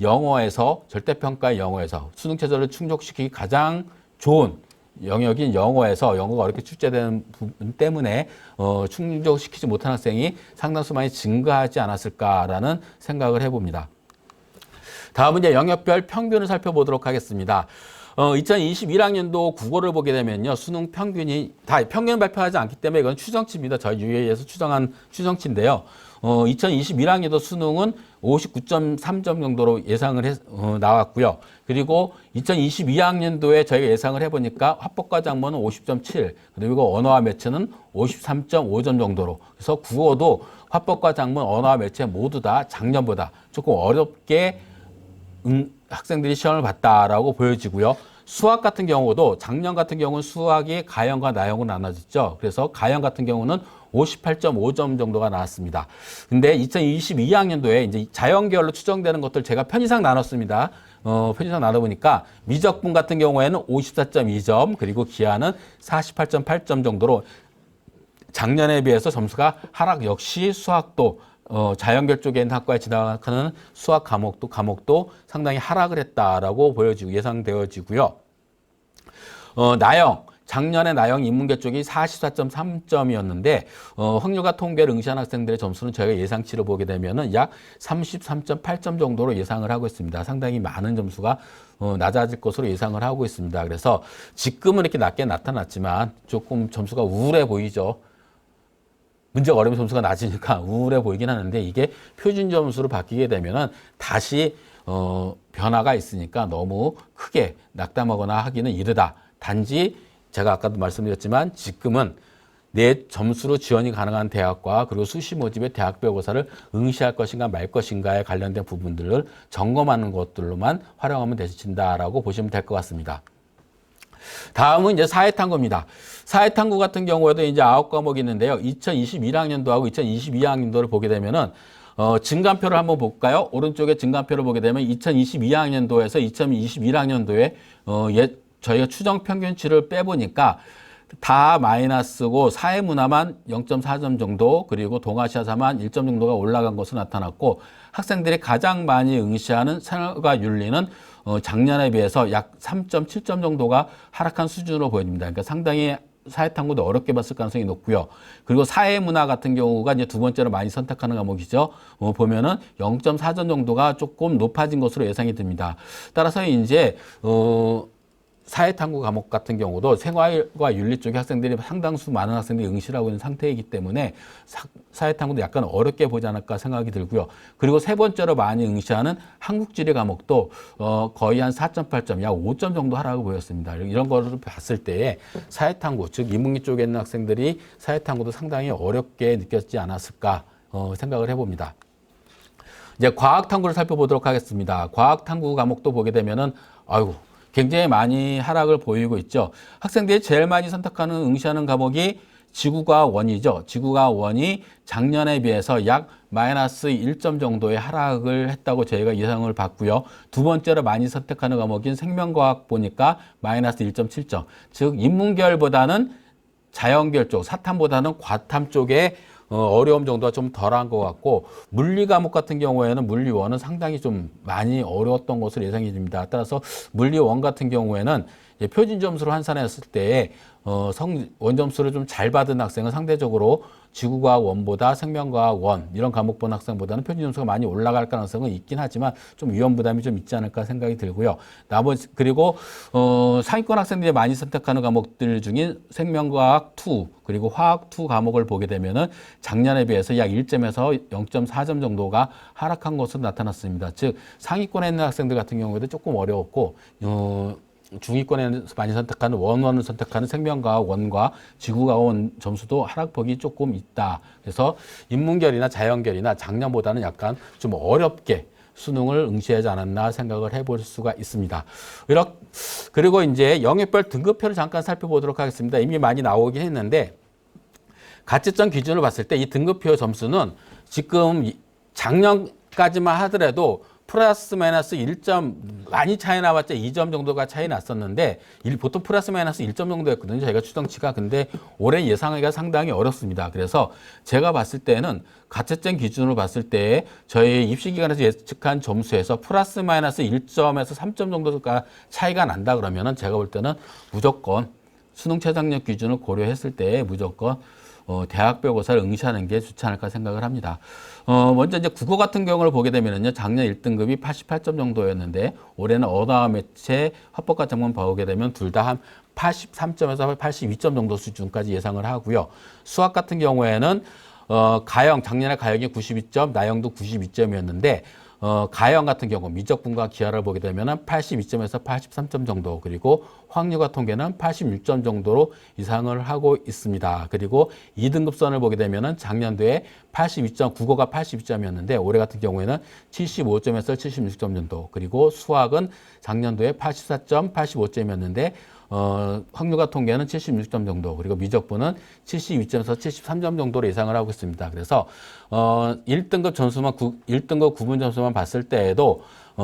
영어에서 절대평가의 영어에서 수능 최저를 충족시키기 가장 좋은 영역인 영어에서 영어가 어렵게 출제되는 부분 때문에 충족시키지 못한 학생이 상당수 많이 증가하지 않았을까라는 생각을 해봅니다. 다음은 이제 영역별 평균을 살펴보도록 하겠습니다. 2021학년도 국어를 보게 되면요, 수능 평균이 다 평균 발표하지 않기 때문에 이건 추정치입니다. 저희 UA에서 추정한 추정치인데요. 2021학년도 수능은 59.3점 정도로 예상을 나왔고요. 그리고 2022학년도에 저희가 예상을 해보니까 화법과 작문은 50.7, 그리고 언어와 매체는 53.5점 정도로. 그래서 국어도 화법과 작문, 언어와 매체 모두 다 작년보다 조금 어렵게 학생들이 시험을 봤다라고 보여지고요. 수학 같은 경우도 작년 같은 경우는 수학이 가형과 나형으로 나눠졌죠. 그래서 가형 같은 경우는 58.5점 정도가 나왔습니다. 근데 2022학년도에 이제 자연계열로 추정되는 것들 제가 편의상 나눴습니다. 편의상 나눠보니까 미적분 같은 경우에는 54.2점, 그리고 기하는 48.8점 정도로 작년에 비해서 점수가 하락. 역시 수학도 자연계열 쪽에 있는 학과에 진학하는 수학 과목도 상당히 하락을 했다라고 예상되어지고요. 나형, 작년에 나영 인문계 쪽이 44.3점이었는데 확률과 통계를 응시한 학생들의 점수는 저희가 예상치를 보게 되면은 약 33.8점 정도로 예상을 하고 있습니다. 상당히 많은 점수가 낮아질 것으로 예상을 하고 있습니다. 그래서 지금은 이렇게 낮게 나타났지만 조금 점수가 우울해 보이죠. 문제가 어려운 점수가 낮으니까 우울해 보이긴 하는데 이게 표준 점수로 바뀌게 되면은 다시 변화가 있으니까 너무 크게 낙담하거나 하기는 이르다. 단지 제가 아까도 말씀드렸지만 지금은 내 점수로 지원이 가능한 대학과 그리고 수시 모집의 대학별 고사를 응시할 것인가 말 것인가에 관련된 부분들을 점검하는 것들로만 활용하면 되신다라고 보시면 될 것 같습니다. 다음은 이제 사회탐구입니다. 사회탐구 같은 경우에도 이제 9과목이 있는데요. 2021학년도하고 2022학년도를 보게 되면은 증감표를 한번 볼까요? 오른쪽에 증감표를 보게 되면 2022학년도에서 2021학년도에 저희가 추정 평균치를 빼보니까 다 마이너스고 사회문화만 0.4점 정도 그리고 동아시아사만 1점 정도가 올라간 것으로 나타났고 학생들이 가장 많이 응시하는 생활과 윤리는 작년에 비해서 약 3.7점 정도가 하락한 수준으로 보입니다. 그러니까 상당히 사회탐구도 어렵게 봤을 가능성이 높고요. 그리고 사회문화 같은 경우가 이제 두 번째로 많이 선택하는 과목이죠. 보면은 0.4점 정도가 조금 높아진 것으로 예상이 됩니다. 따라서 이제 사회탐구 과목 같은 경우도 생활과 윤리 쪽의 학생들이 상당수 많은 학생들이 응시를 하고 있는 상태이기 때문에 사회탐구도 약간 어렵게 보지 않을까 생각이 들고요. 그리고 세 번째로 많이 응시하는 한국지리 과목도 거의 한 4.8점, 약 5점 정도 하락을 보였습니다. 이런 거를 봤을 때에 사회탐구, 즉 인문계 쪽에 있는 학생들이 사회탐구도 상당히 어렵게 느꼈지 않았을까 생각을 해봅니다. 이제 과학탐구를 살펴보도록 하겠습니다. 과학탐구 과목도 보게 되면은 굉장히 많이 하락을 보이고 있죠. 학생들이 제일 많이 선택하는 응시하는 과목이 지구과학원이죠. 지구과학원이 작년에 비해서 약 마이너스 1점 정도의 하락을 했다고 저희가 예상을 봤고요. 두 번째로 많이 선택하는 과목인 생명과학 보니까 마이너스 1.7점. 즉 인문계열보다는 자연계열 쪽, 사탐보다는 과탐 쪽에 어려움 정도가 좀 덜한 것 같고 물리 과목 같은 경우에는 물리원은 상당히 좀 많이 어려웠던 것으로 예상이 됩니다. 따라서 물리원 같은 경우에는 표준 점수로 환산했을 때 원점수를 좀 잘 받은 학생은 상대적으로 지구과학 원보다 생명과학 원 이런 과목 본 학생보다는 표준 점수가 많이 올라갈 가능성은 있긴 하지만 좀 위험 부담이 좀 있지 않을까 생각이 들고요. 그리고 상위권 학생들이 많이 선택하는 과목들 중인 생명과학 2 그리고 화학 2 과목을 보게 되면은 작년에 비해서 약 1점에서 0.4점 정도가 하락한 것으로 나타났습니다. 즉 상위권에 있는 학생들 같은 경우에도 조금 어려웠고 중위권에서 많이 선택하는 원원을 선택하는 생명과학 원과 지구과학 원 점수도 하락폭이 조금 있다. 그래서 인문계열이나 자연계열이나 작년보다는 약간 좀 어렵게 수능을 응시하지 않았나 생각을 해볼 수가 있습니다. 그리고 이제 영역별 등급표를 잠깐 살펴보도록 하겠습니다. 이미 많이 나오긴 했는데 가채점 기준으로 봤을 때 이 등급표 점수는 지금 작년까지만 하더라도 플러스 마이너스 1점 많이 차이 나봤자 2점 정도가 차이 났었는데 보통 플러스 마이너스 1점 정도였거든요. 저희가 추정치가. 근데 올해 예상하기가 상당히 어렵습니다. 그래서 제가 봤을 때는 가채점 기준으로 봤을 때 저희 입시기관에서 예측한 점수에서 플러스 마이너스 1점에서 3점 정도가 차이가 난다 그러면은 제가 볼 때는 무조건 수능 최저학력 기준을 고려했을 때 무조건 대학별 고사를 응시하는 게 좋지 않을까 생각을 합니다. 먼저 이제 국어 같은 경우를 보게 되면은요, 작년 1등급이 88점 정도였는데, 올해는 언어와 매체, 화법과 작문 보게 되면 둘 다 한 83점에서 82점 정도 수준까지 예상을 하고요. 수학 같은 경우에는, 가영, 작년에 가영이 92점, 나영도 92점이었는데, 가영 같은 경우 미적분과 기하를 보게 되면 82점에서 83점 정도 그리고 확률과 통계는 86점 정도로 이상을 하고 있습니다. 그리고 2등급선을 보게 되면 작년도에 82점, 국어가 82점이었는데 올해 같은 경우에는 75점에서 76점 정도 그리고 수학은 작년도에 84점, 85점이었는데 확률과 통계는 76점 정도 그리고 미적분은 72점에서 73점 정도로 예상을 하고 있습니다. 그래서 1등급 구분 점수만 봤을 때에도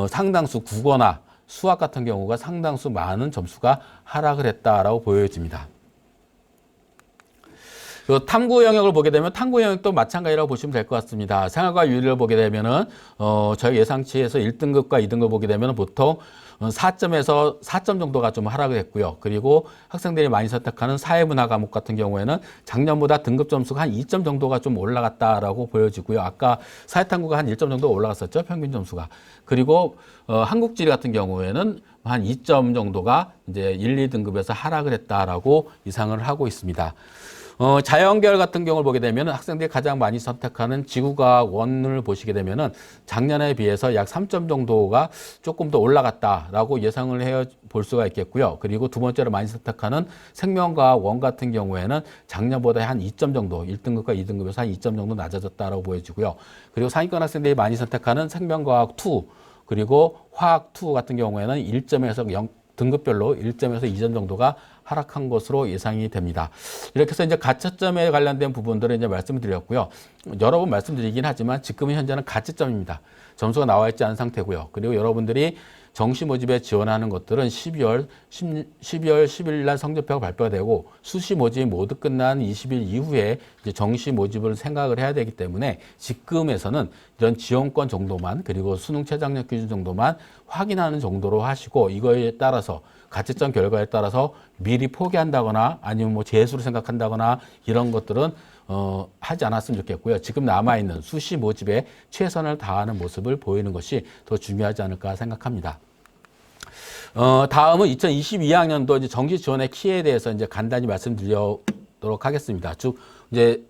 상당수 국어나 수학 같은 경우가 상당수 많은 점수가 하락을 했다라고 보여집니다. 그 탐구 영역을 보게 되면 탐구 영역도 마찬가지라고 보시면 될 것 같습니다. 생활과 윤리를 보게 되면은 저희 예상치에서 1등급과 2등급 보게 되면 보통 4점에서 4점 정도가 좀 하락을 했고요. 그리고 학생들이 많이 선택하는 사회문화 과목 같은 경우에는 작년보다 등급 점수가 한 2점 정도가 좀 올라갔다라고 보여지고요. 아까 사회탐구가 한 1점 정도 올라갔었죠. 평균 점수가. 그리고 한국지리 같은 경우에는 한 2점 정도가 이제 1, 2등급에서 하락을 했다라고 예상을 하고 있습니다. 자연계열 같은 경우를 보게 되면 학생들이 가장 많이 선택하는 지구과학 원을 보시게 되면은 작년에 비해서 약 3점 정도가 조금 더 올라갔다라고 예상을 해 볼 수가 있겠고요. 그리고 두 번째로 많이 선택하는 생명과학 원 같은 경우에는 작년보다 한 2점 정도, 1등급과 2등급에서 한 2점 정도 낮아졌다라고 보여지고요. 그리고 상위권 학생들이 많이 선택하는 생명과학 2, 그리고 화학 2 같은 경우에는 1점에서 0, 등급별로 1점에서 2점 정도가 하락한 것으로 예상이 됩니다. 이렇게 해서 이제 가채점에 관련된 부분들을 이제 말씀을 드렸고요. 여러 번 말씀드리긴 하지만 지금은 현재는 가채점입니다. 점수가 나와 있지 않은 상태고요. 그리고 여러분들이 정시 모집에 지원하는 것들은 12월 10일 날 성적표가 발표가 되고 수시 모집이 모두 끝난 20일 이후에 이제 정시 모집을 생각을 해야 되기 때문에 지금에서는 이런 지원권 정도만 그리고 수능 최저학력 기준 정도만 확인하는 정도로 하시고 이거에 따라서 가채점 결과에 따라서 미리 포기한다거나 아니면 뭐 재수를 생각한다거나 이런 것들은 하지 않았으면 좋겠고요. 지금 남아있는 수시 모집에 최선을 다하는 모습을 보이는 것이 더 중요하지 않을까 생각합니다. 다음은 2022학년도 이제 정시 지원의 키에 대해서 이제 간단히 말씀드리도록 하겠습니다. 즉, 이제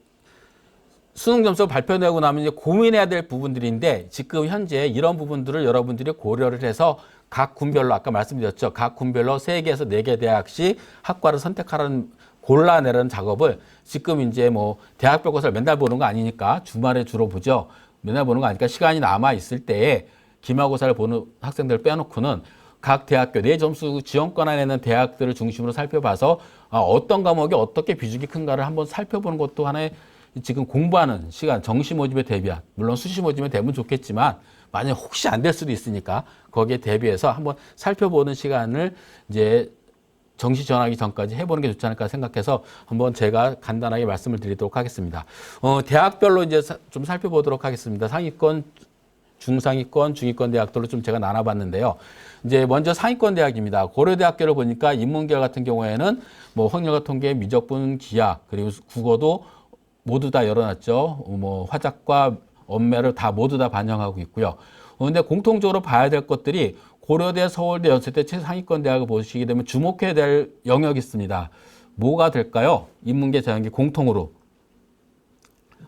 수능 점수 발표되고 나면 이제 고민해야 될 부분들인데 지금 현재 이런 부분들을 여러분들이 고려를 해서 각 군별로 아까 말씀드렸죠. 각 군별로 3개에서 4개 대학씩 학과를 선택하라는 골라내는 작업을 지금 이제 뭐 대학별 고사를 맨날 보는 거 아니니까 주말에 주로 보죠. 맨날 보는 거 아니니까 시간이 남아 있을 때에 기말고사를 보는 학생들 빼놓고는 각 대학교 내 점수 지원권 안에 있는 대학들을 중심으로 살펴봐서 어떤 과목이 어떻게 비중이 큰가를 한번 살펴보는 것도 하나의 지금 공부하는 시간, 정시 모집에 대비한, 물론 수시 모집에 되면 좋겠지만 만약 혹시 안 될 수도 있으니까 거기에 대비해서 한번 살펴보는 시간을 이제 정시 지원하기 전까지 해보는 게 좋지 않을까 생각해서 한번 제가 간단하게 말씀을 드리도록 하겠습니다. 대학별로 이제 좀 살펴보도록 하겠습니다. 상위권, 중상위권, 중위권 대학들로 좀 제가 나눠봤는데요. 이제 먼저 상위권 대학입니다. 고려대학교를 보니까 인문계열 같은 경우에는 뭐 확률과 통계, 미적분, 기하, 그리고 국어도 모두 다 열어놨죠. 뭐 화작과 언매를 다 모두 다 반영하고 있고요. 그런데 공통적으로 봐야 될 것들이 고려대, 서울대, 연세대 최상위권 대학을 보시게 되면 주목해야 될 영역이 있습니다. 뭐가 될까요? 인문계, 자연계 공통으로.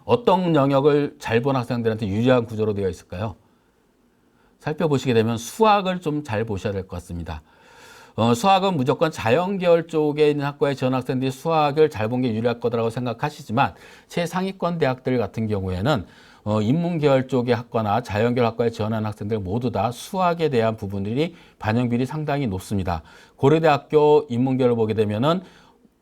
어떤 영역을 잘 본 학생들한테 유리한 구조로 되어 있을까요? 살펴보시게 되면 수학을 좀 잘 보셔야 될 것 같습니다. 수학은 무조건 자연계열 쪽에 있는 학과에 지원 학생들이 수학을 잘 본 게 유리할 거라고 생각하시지만 최상위권 대학들 같은 경우에는 인문계열 쪽의 학과나 자연계열 학과에 지원하는 학생들 모두 다 수학에 대한 부분들이 반영 비율이 상당히 높습니다. 고려대학교 인문계열을 보게 되면은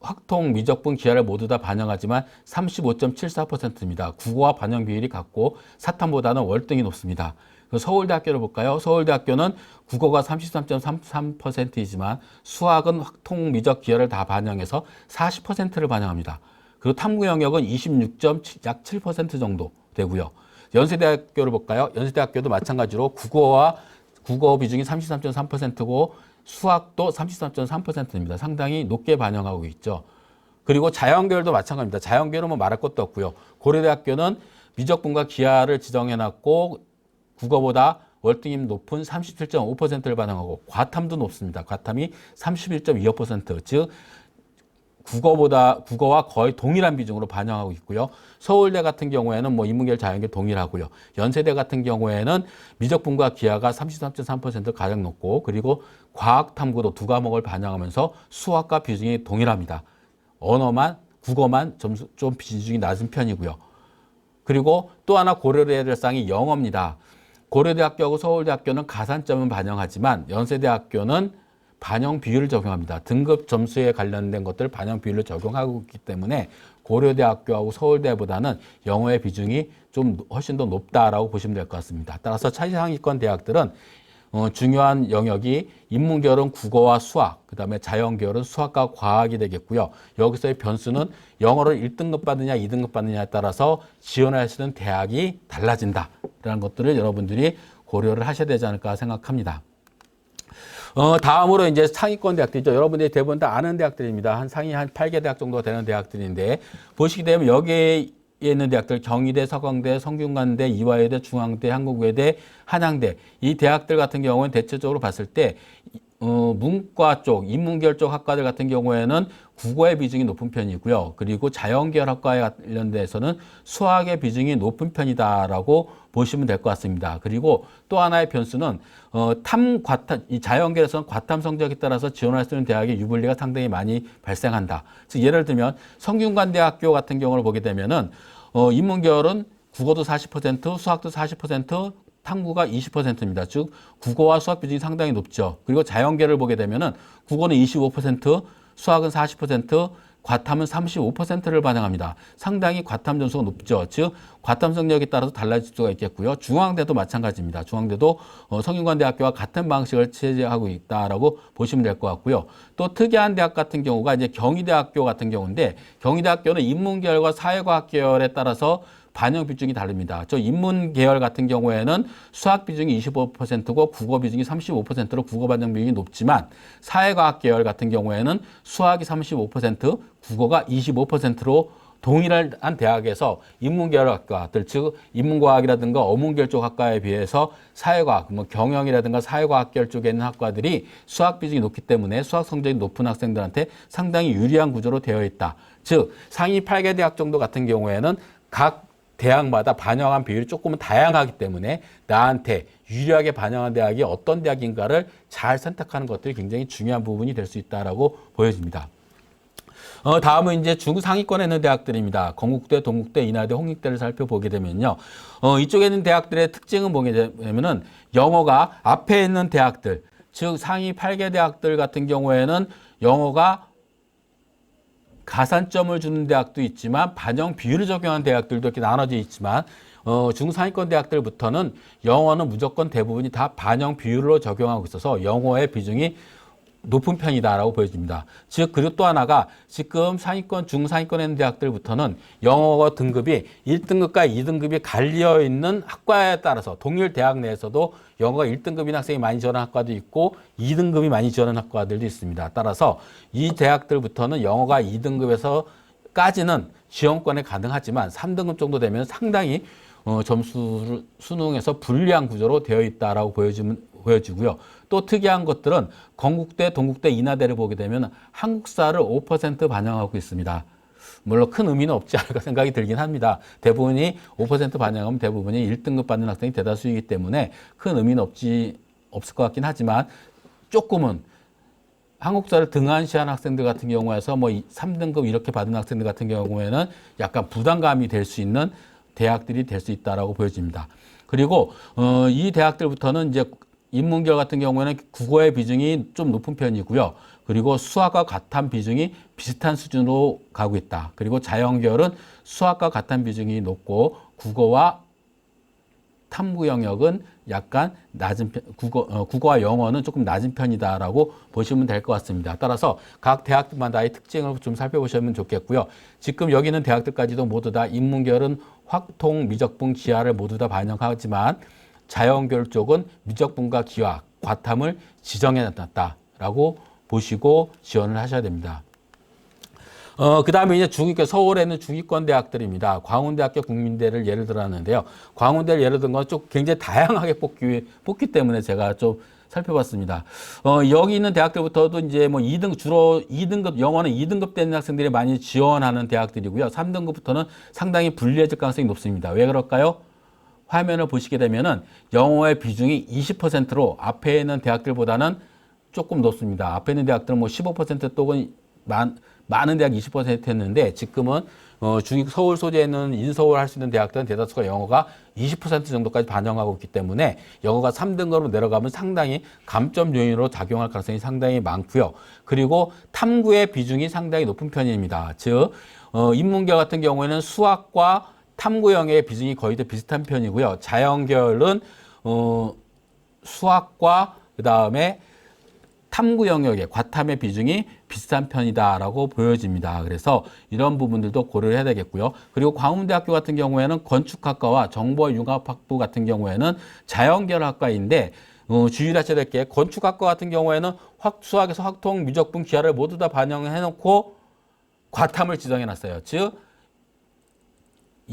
확통, 미적분, 기하를 모두 다 반영하지만 35.74%입니다. 국어와 반영 비율이 같고 사탐보다는 월등히 높습니다. 서울대학교를 볼까요? 서울대학교는 국어가 33.33%이지만 수학은 확통, 미적, 기하를 다 반영해서 40%를 반영합니다. 그리고 탐구 영역은 26약 7% 정도 되고요. 연세대학교를 볼까요? 연세대학교도 마찬가지로 국어 비중이 33.3%고 수학도 33.3%입니다. 상당히 높게 반영하고 있죠. 그리고 자연계열도 마찬가지입니다. 자연계열은 뭐 말할 것도 없고요. 고려대학교는 미적분과 기하를 지정해놨고 국어보다 월등히 높은 37.5%를 반영하고 과탐도 높습니다. 과탐이 31.25%, 즉 국어와 거의 동일한 비중으로 반영하고 있고요. 서울대 같은 경우에는 뭐 인문계열, 자연계열 동일하고요. 연세대 같은 경우에는 미적분과 기하가 33.3% 가장 높고 그리고 과학탐구도 두 과목을 반영하면서 수학과 비중이 동일합니다. 국어만 점수 좀 비중이 낮은 편이고요. 그리고 또 하나 고려해야 될 사항이 영어입니다. 고려대학교하고 서울대학교는 가산점은 반영하지만 연세대학교는 반영 비율을 적용합니다. 등급 점수에 관련된 것들 반영 비율을 적용하고 있기 때문에 고려대학교하고 서울대보다는 영어의 비중이 좀 훨씬 더 높다라고 보시면 될 것 같습니다. 따라서 차상위권 대학들은 중요한 영역이 인문계열은 국어와 수학, 그다음에 자연계열은 수학과 과학이 되겠고요. 여기서의 변수는 영어를 1등급 받느냐 2등급 받느냐에 따라서 지원할 수 있는 대학이 달라진다라는 것들을 여러분들이 고려를 하셔야 되지 않을까 생각합니다. 다음으로 이제 상위권 대학들이죠. 여러분들이 대부분 다 아는 대학들입니다. 한 8개 대학 정도 되는 대학들인데, 보시게 되면 여기에 있는 대학들, 경희대, 서강대, 성균관대, 이화여대, 중앙대, 한국외대, 한양대, 이 대학들 같은 경우는 대체적으로 봤을 때 문과 쪽, 인문계열 쪽 학과들 같은 경우에는 국어의 비중이 높은 편이고요. 그리고 자연계열 학과에 관련돼서는 수학의 비중이 높은 편이다라고 보시면 될 것 같습니다. 그리고 또 하나의 변수는 이 자연계열에서는 과탐 성적에 따라서 지원할 수 있는 대학의 유불리가 상당히 많이 발생한다. 즉 예를 들면 성균관대학교 같은 경우를 보게 되면은 인문계열은 국어도 40%, 수학도 40%, 탐구가 20%입니다. 즉 국어와 수학 비중이 상당히 높죠. 그리고 자연계를 보게 되면은 국어는 25%, 수학은 40%, 과탐은 35%를 반영합니다. 상당히 과탐 점수가 높죠. 즉 과탐 성적에 따라서 달라질 수가 있겠고요. 중앙대도 마찬가지입니다. 중앙대도 성균관대학교와 같은 방식을 체제하고 있다라고 보시면 될 것 같고요. 또 특이한 대학 같은 경우가 이제 경희대학교 같은 경우인데, 경희대학교는 인문계열과 사회과학 계열에 따라서 반영 비중이 다릅니다. 저 인문 계열 같은 경우에는 수학 비중이 25%고 국어 비중이 35%로 국어 반영 비중이 높지만, 사회과학 계열 같은 경우에는 수학이 35%, 국어가 25%로 동일한 대학에서 인문계열 학과들, 즉 인문과학이라든가 어문계열 쪽 학과에 비해서 사회과학, 경영이라든가 사회과학 계열 쪽에 있는 학과들이 수학 비중이 높기 때문에 수학 성적이 높은 학생들한테 상당히 유리한 구조로 되어 있다. 즉 상위 8개 대학 정도 같은 경우에는 각 대학마다 반영한 비율이 조금은 다양하기 때문에 나한테 유리하게 반영한 대학이 어떤 대학인가를 잘 선택하는 것들이 굉장히 중요한 부분이 될 수 있다라고 보여집니다. 다음은 이제 중상위권에 있는 대학들입니다. 건국대, 동국대, 인하대, 홍익대를 살펴보게 되면요. 이쪽에 있는 대학들의 특징은 뭐게 되면은 영어가 앞에 있는 대학들, 즉 상위 8개 대학들 같은 경우에는 영어가 가산점을 주는 대학도 있지만 반영 비율을 적용한 대학들도 이렇게 나눠져 있지만 중상위권 대학들부터는 영어는 무조건 대부분이 다 반영 비율로 적용하고 있어서 영어의 비중이 높은 편이다라고 보여집니다. 즉 그리고 또 하나가 지금 상위권, 중상위권에 있는 대학들부터는 영어 등급이 1등급과 2등급이 갈려 있는 학과에 따라서 동일 대학 내에서도 영어가 1등급인 학생이 많이 지원하는 학과도 있고 2등급이 많이 지원하는 학과들도 있습니다. 따라서 이 대학들부터는 영어가 2등급에서까지는 지원권에 가능하지만 3등급 정도 되면 상당히 점수를 수능에서 불리한 구조로 되어 있다라고 보여지고요. 또 특이한 것들은 건국대, 동국대, 인하대를 보게 되면 한국사를 5% 반영하고 있습니다. 물론 큰 의미는 없지 않을까 생각이 들긴 합니다. 대부분이 5% 반영하면 대부분이 1등급 받는 학생이 대다수이기 때문에 큰 의미는 없을 것 같긴 하지만 조금은 한국사를 등한시한 학생들 같은 경우에서 3등급 이렇게 받은 학생들 같은 경우에는 약간 부담감이 될 수 있는 대학들이 될 수 있다라고 보여집니다. 그리고 이 대학들부터는 이제 인문계열 같은 경우에는 국어의 비중이 좀 높은 편이고요. 그리고 수학과 과탐 비중이 비슷한 수준으로 가고 있다. 그리고 자연계열은 수학과 과탐 비중이 높고 국어와 탐구 영역은 약간 낮은 편, 국어와 영어는 조금 낮은 편이다라고 보시면 될 것 같습니다. 따라서 각 대학마다의 특징을 좀 살펴보시면 좋겠고요. 지금 여기 있는 대학들까지도 모두 다 인문계열은 확통, 미적분, 기하를 모두 다 반영하지만 자연계열 쪽은 미적분과 기하, 과탐을 지정해 놨다라고 보시고 지원을 하셔야 됩니다. 그 다음에 이제 서울에 있는 중위권 대학들입니다. 광운대학교, 국민대를 예를 들었는데요. 광운대를 예를 든 건 좀 굉장히 다양하게 뽑기 때문에 제가 좀 살펴봤습니다. 여기 있는 대학들부터도 이제 주로 2등급, 영어는 2등급 되는 학생들이 많이 지원하는 대학들이고요. 3등급부터는 상당히 불리해질 가능성이 높습니다. 왜 그럴까요? 화면을 보시게 되면은 영어의 비중이 20%로 앞에 있는 대학들보다는 조금 높습니다. 앞에 있는 대학들은 15% 또는 많은 대학 20%였는데 지금은 서울 소재에 있는 인서울 할 수 있는 대학들은 대다수가 영어가 20% 정도까지 반영하고 있기 때문에 영어가 3등급으로 내려가면 상당히 감점 요인으로 작용할 가능성이 상당히 많고요. 그리고 탐구의 비중이 상당히 높은 편입니다. 즉 인문계열 같은 경우에는 수학과 탐구 영역의 비중이 거의 다 비슷한 편이고요. 자연계열은 수학과 그다음에 탐구 영역의 과탐의 비중이 비슷한 편이다라고 보여집니다. 그래서 이런 부분들도 고려를 해야 되겠고요. 그리고 광운대학교 같은 경우에는 건축학과와 정보융합학부 같은 경우에는 자연계열학과인데 주의하셔야 될 게 건축학과 같은 경우에는 수학에서 확통, 미적분, 기하를 모두 다 반영해놓고 과탐을 지정해놨어요. 즉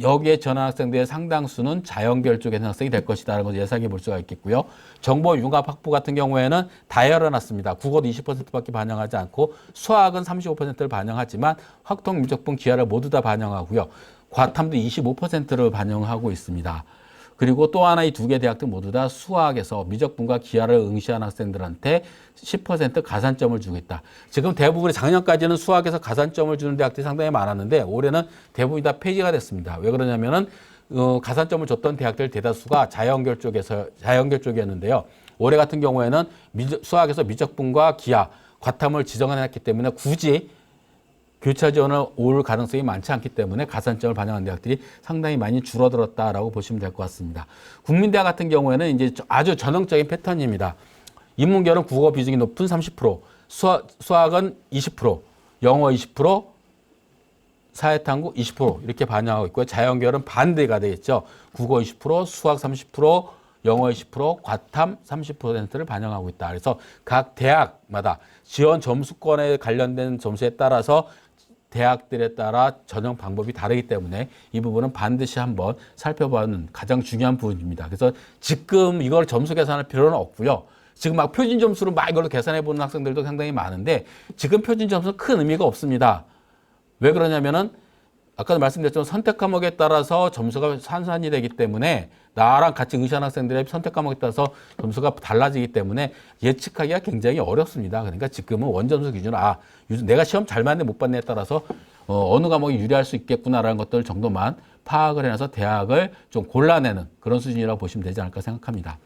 여기에 전환 학생들의 상당수는 자연계열 쪽의 학생이 될 것이다라는 걸 예상해 볼 수가 있겠고요. 정보융합학부 같은 경우에는 다 열어놨습니다. 국어도 20%밖에 반영하지 않고 수학은 35%를 반영하지만 확통, 미적분, 기하를 모두 다 반영하고요. 과탐도 25%를 반영하고 있습니다. 그리고 또 하나 이 두 개 대학들 모두 다 수학에서 미적분과 기하를 응시한 학생들한테 10% 가산점을 주고 있다. 지금 대부분이 작년까지는 수학에서 가산점을 주는 대학들이 상당히 많았는데 올해는 대부분이 다 폐지가 됐습니다. 왜 그러냐면은 가산점을 줬던 대학들 대다수가 자연계열 쪽이었는데요. 올해 같은 경우에는 수학에서 미적분과 기하, 과탐을 지정해놨기 때문에 굳이 교차 지원을 올 가능성이 많지 않기 때문에 가산점을 반영한 대학들이 상당히 많이 줄어들었다라고 보시면 될 것 같습니다. 국민대학 같은 경우에는 이제 아주 전형적인 패턴입니다. 인문계열은 국어 비중이 높은 30%, 수학은 20%, 영어 20%, 사회탐구 20% 이렇게 반영하고 있고요. 자연계열은 반대가 되겠죠. 국어 20%, 수학 30%, 영어 20%, 과탐 30%를 반영하고 있다. 그래서 각 대학마다 지원 점수권에 관련된 점수에 따라서 대학들에 따라 전형 방법이 다르기 때문에 이 부분은 반드시 한번 살펴보는 가장 중요한 부분입니다. 그래서 지금 이걸 점수 계산할 필요는 없고요. 지금 막 표준 점수로 막 이걸로 계산해 보는 학생들도 상당히 많은데 지금 표준 점수는 큰 의미가 없습니다. 왜 그러냐면은 아까도 말씀드렸지만 선택 과목에 따라서 점수가 산산이 되기 때문에 나랑 같이 응시한 학생들의 선택 과목에 따라서 점수가 달라지기 때문에 예측하기가 굉장히 어렵습니다. 그러니까 지금은 원점수 기준으로 내가 시험 잘 봤네 못 봤네에 따라서 어느 과목이 유리할 수 있겠구나라는 것들 정도만 파악을 해놔서 대학을 좀 골라내는 그런 수준이라고 보시면 되지 않을까 생각합니다.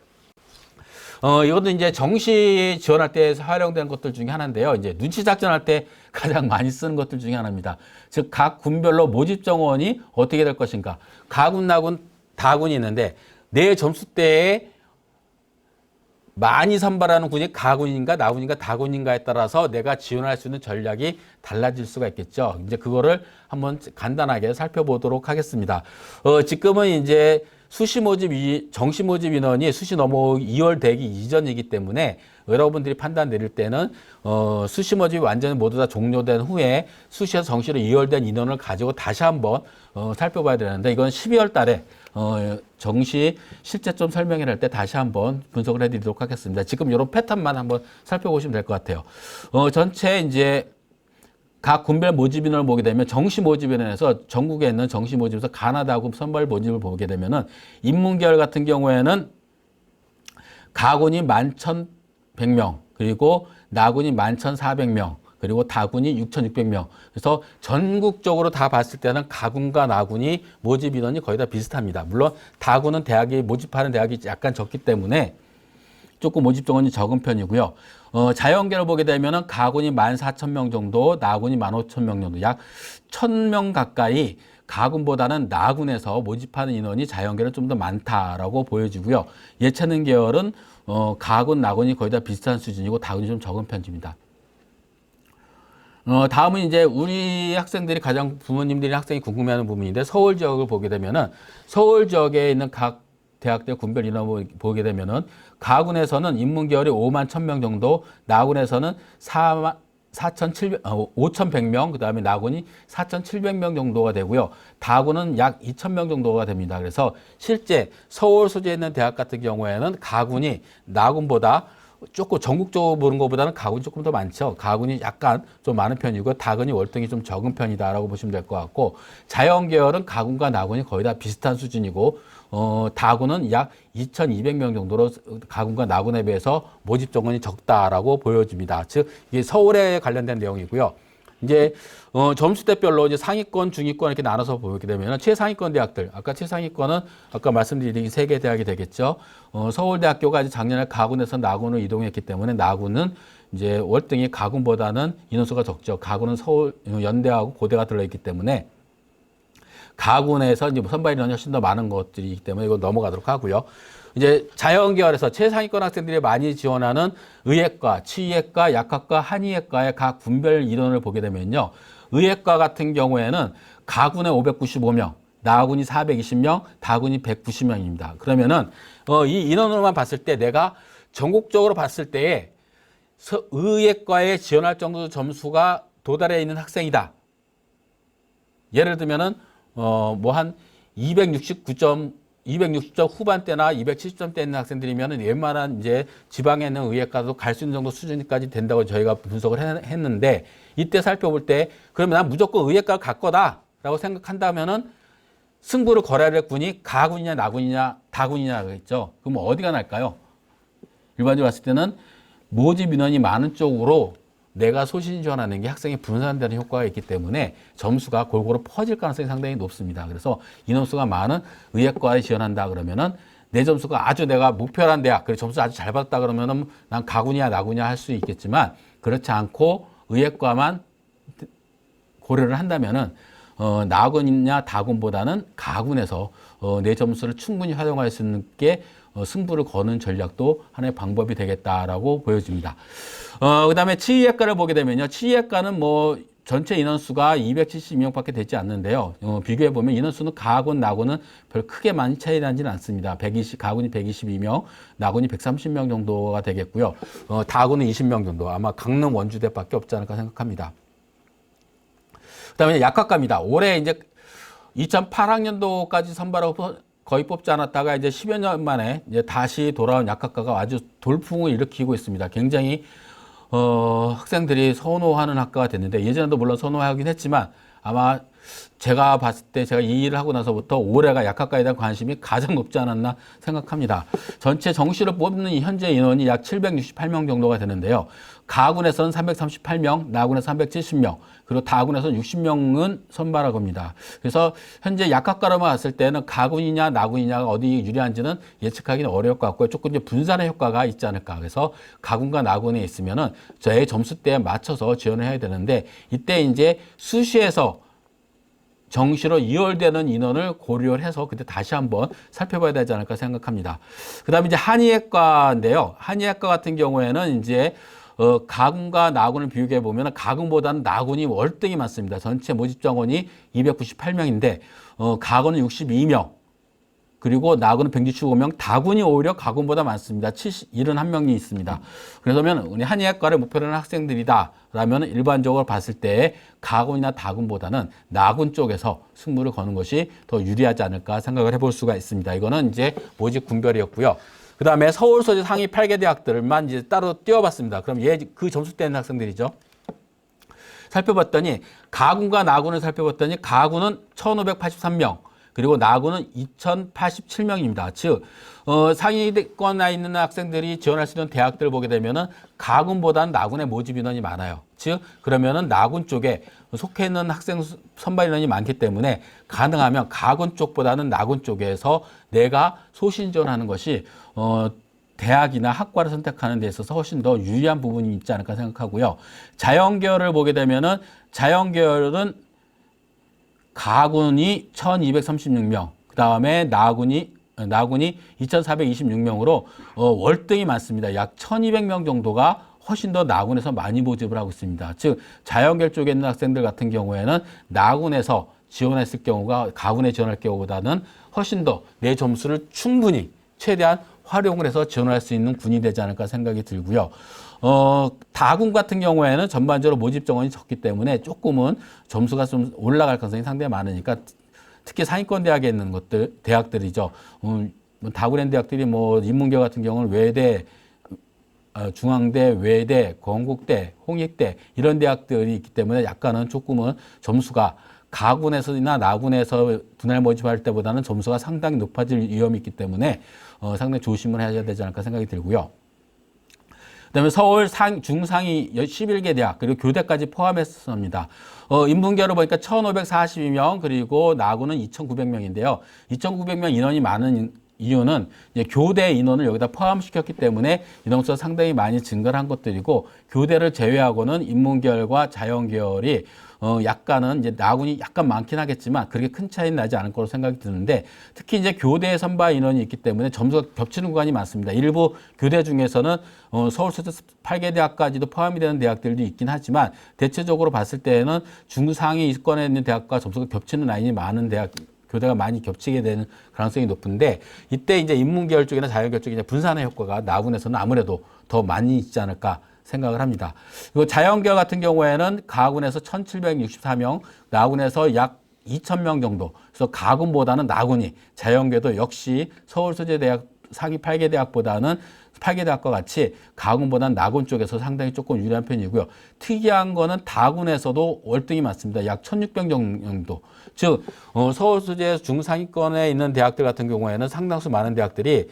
이것도 이제 정시 지원할 때 활용되는 것들 중에 하나인데요. 이제 눈치 작전할 때 가장 많이 쓰는 것들 중에 하나입니다. 즉, 각 군별로 모집 정원이 어떻게 될 것인가. 가군, 나군, 다군이 있는데 내 점수대에 많이 선발하는 군이 가군인가 나군인가 다군인가에 따라서 내가 지원할 수 있는 전략이 달라질 수가 있겠죠. 이제 그거를 한번 간단하게 살펴보도록 하겠습니다. 지금은 이제 정시 모집 인원이 수시 넘어오기 2월 되기 이전이기 때문에 여러분들이 판단 내릴 때는 수시 모집이 완전히 모두 다 종료된 후에 수시에서 정시로 이월된 인원을 가지고 다시 한번 살펴봐야 되는데 이건 12월 달에 정시 실제점 설명을 할 때 다시 한번 분석을 해드리도록 하겠습니다. 지금 이런 패턴만 한번 살펴보시면 될 것 같아요. 전체 이제 각 군별 모집 인원을 보게 되면 정시 모집 인원에서 전국에 있는 정시 모집에서 가나다군 선발 모집을 보게 되면은 인문계열 같은 경우에는 가군이 11,100명 그리고 나군이 11,400명 그리고 다군이 6,600명. 그래서 전국적으로 다 봤을 때는 가군과 나군이 모집 인원이 거의 다 비슷합니다. 물론 다군은 모집하는 대학이 약간 적기 때문에 조금 모집 정원이 적은 편이고요. 자연계를 보게 되면은 가군이 14,000명 정도, 나군이 15,000명 정도, 약 1,000명 가까이 가군보다는 나군에서 모집하는 인원이 자연계는 좀 더 많다라고 보여지고요. 예체능 계열은 가군, 나군이 거의 다 비슷한 수준이고 다군이 좀 적은 편입니다. 다음은 이제 우리 학생들이 부모님들이 학생이 궁금해하는 부분인데 서울 지역을 보게 되면은 서울 지역에 있는 각 대학들 군별 인원을 보게 되면은 가군에서는 인문계열이 5만 1,000명 정도, 나군에서는 5,100명, 그 다음에 나군이 4,700명 정도가 되고요. 다군은 약 2,000명 정도가 됩니다. 그래서 실제 서울 소재에 있는 대학 같은 경우에는 가군이 나군보다 조금 전국적으로 보는 것보다는 가군이 조금 더 많죠. 가군이 약간 좀 많은 편이고 다군이 월등히 좀 적은 편이다라고 보시면 될 것 같고 자연계열은 가군과 나군이 거의 다 비슷한 수준이고 다군은 약 2,200명 정도로 가군과 나군에 비해서 모집 정원이 적다라고 보여집니다. 즉 이게 서울에 관련된 내용이고요. 이제 점수대별로 이제 상위권, 중위권 이렇게 나눠서 보게 되면 최상위권 대학들, 아까 최상위권은 아까 말씀드린 3개 대학이 되겠죠. 서울대학교가 작년에 가군에서 나군으로 이동했기 때문에 나군은 이제 월등히 가군보다는 인원수가 적죠. 가군은 서울 연대하고 고대가 들어있기 때문에 가군에서 이제 선발 인원이 훨씬 더 많은 것들이기 때문에 이거 넘어가도록 하고요. 이제 자연계열에서 최상위권 학생들이 많이 지원하는 의예과, 치의예과, 약학과, 한의예과의 각 분별 인원을 보게 되면요. 의예과 같은 경우에는 가군에 595명, 나군이 420명, 다군이 190명입니다. 그러면은 이 인원으로만 봤을 때 내가 전국적으로 봤을 때에 의예과에 지원할 정도 점수가 도달해 있는 학생이다. 예를 들면은 뭐 한 260점 후반대나 270점대 있는 학생들이면은 웬만한 이제 지방에 있는 의예과도 갈 수 있는 정도 수준까지 된다고 저희가 분석을 했는데 이때 살펴볼 때 그러면 난 무조건 의예과를 갈 거다라고 생각한다면은 승부를 걸어야 될 군이 가군이냐 나군이냐 다군이냐가 있죠. 그럼 어디가 날까요? 일반적으로 봤을 때는 모집 인원이 많은 쪽으로 내가 소신 지원하는 게 학생이 분산되는 효과가 있기 때문에 점수가 골고루 퍼질 가능성이 상당히 높습니다. 그래서 인원수가 많은 의예과에 지원한다 그러면은 내 점수가 아주 내가 목표한 대학, 그리고 점수 아주 잘 받았다 그러면은 난 가군이야 나군이야 할 수 있겠지만 그렇지 않고 의예과만 고려를 한다면은 나군이냐 다군보다는 가군에서 내 점수를 충분히 활용할 수 있는 게 승부를 거는 전략도 하나의 방법이 되겠다라고 보여집니다. 그 다음에 치의예과를 보게 되면요. 치의예과는 뭐 전체 인원수가 272명밖에 되지 않는데요. 비교해보면 인원수는 가군, 나군은 별 크게 많이 차이 나지는 않습니다. 가군이 122명, 나군이 130명 정도가 되겠고요. 다군은 20명 정도, 아마 강릉 원주대밖에 없지 않을까 생각합니다. 그 다음에 약학과입니다. 올해 이제 2008학년도까지 선발하고 거의 뽑지 않았다가 이제 10여 년 만에 이제 다시 돌아온 약학과가 아주 돌풍을 일으키고 있습니다. 굉장히 학생들이 선호하는 학과가 됐는데 예전에도 물론 선호하긴 했지만 아마 제가 봤을 때 제가 이 일을 하고 나서부터 올해가 약학과에 대한 관심이 가장 높지 않았나 생각합니다. 전체 정시를 뽑는 현재 인원이 약 768명 정도가 되는데요. 가군에서는 338명, 나군에서 370명, 그리고 다군에서는 60명은 선발할 겁니다. 그래서 현재 약학과로만 봤을 때는 가군이냐 나군이냐가 어디 유리한지는 예측하기는 어려울 것 같고요. 조금 이제 분산의 효과가 있지 않을까. 그래서 가군과 나군에 있으면은 저의 점수대에 맞춰서 지원을 해야 되는데 이때 이제 수시에서 정시로 이월되는 인원을 고려를 해서 그때 다시 한번 살펴봐야 되지 않을까 생각합니다. 그 다음에 이제 한의예과인데요. 한의예과 같은 경우에는 이제 가군과 나군을 비교해 보면 가군보다는 나군이 월등히 많습니다. 전체 모집 정원이 298명인데 가군은 62명, 그리고 나군은 165명, 다군이 오히려 가군보다 많습니다. 71명이 있습니다. 그러면 우리 한의학과를 목표로 하는 학생들이다라면 일반적으로 봤을 때 가군이나 다군보다는 나군 쪽에서 승부를 거는 것이 더 유리하지 않을까 생각을 해볼 수가 있습니다. 이거는 이제 모집 군별이었고요. 그 다음에 서울 소재 상위 8개 대학들만 이제 따로 띄워봤습니다. 그럼 그 점수대 있는 학생들이죠. 살펴봤더니 가군과 나군을 살펴봤더니 가군은 1,583명, 그리고 나군은 2,087명입니다. 즉 상위권에 있는 학생들이 지원할 수 있는 대학들을 보게 되면은 가군보다는 나군의 모집 인원이 많아요. 즉 그러면은 나군 쪽에 속해 있는 학생 선발 인원이 많기 때문에 가능하면 가군 쪽보다는 나군 쪽에서 내가 소신 지원하는 것이 대학이나 학과를 선택하는 데 있어서 훨씬 더 유리한 부분이 있지 않을까 생각하고요. 자연계열을 보게 되면은 자연계열은 가군이 1,236명, 그 다음에 나군이 2,426명으로 월등히 많습니다. 약 1,200명 정도가 훨씬 더 나군에서 많이 모집을 하고 있습니다. 즉 자연계열 쪽에 있는 학생들 같은 경우에는 나군에서 지원했을 경우가 가군에 지원할 경우보다는 훨씬 더 내 점수를 충분히 최대한 활용을 해서 지원할 수 있는 군이 되지 않을까 생각이 들고요. 다군 같은 경우에는 전반적으로 모집 정원이 적기 때문에 조금은 점수가 좀 올라갈 가능성이 상당히 많으니까 특히 상위권 대학에 있는 대학들이죠. 다군의 대학들이 뭐 인문계 같은 경우는 외대, 중앙대, 외대, 건국대, 홍익대 이런 대학들이 있기 때문에 약간은 조금은 점수가 가군에서나 나군에서 분할 모집할 때보다는 점수가 상당히 높아질 위험이 있기 때문에 상당히 조심을 해야 되지 않을까 생각이 들고요. 그다음에 서울 중상위 11개 대학 그리고 교대까지 포함했습니다. 인문계로 보니까 1,542명 그리고 나군은 2,900명인데요. 2,900명 인원이 많은 이유는 이제 교대 인원을 여기다 포함시켰기 때문에 인원수가 상당히 많이 증가를 한 것들이고, 교대를 제외하고는 인문계열과 자연계열이 약간은 이제 나군이 약간 많긴 하겠지만 그렇게 큰 차이는 나지 않을 거로 생각이 드는데, 특히 이제 교대 선발 인원이 있기 때문에 점수가 겹치는 구간이 많습니다. 일부 교대 중에서는 서울수제 8개 대학까지도 포함이 되는 대학들도 있긴 하지만, 대체적으로 봤을 때는 중상위 위권에 있는 대학과 점수가 겹치는 라인이 많은 대학, 교대가 많이 겹치게 되는 가능성이 높은데, 이때 이제 인문계열 쪽이나 자연계열 쪽이 분산의 효과가 나군에서는 아무래도 더 많이 있지 않을까 생각을 합니다. 그리고 자연계열 같은 경우에는 가군에서 1,764명, 나군에서 약 2,000명 정도. 그래서 가군보다는 나군이, 자연계도 역시 서울수제대학 상위 8개 대학보다는 8개 대학과 같이 가군보다는 나군 쪽에서 상당히 조금 유리한 편이고요. 특이한 거는 다군에서도 월등히 많습니다. 약 1,600명 정도. 즉 서울수제 중상위권에 있는 대학들 같은 경우에는 상당수 많은 대학들이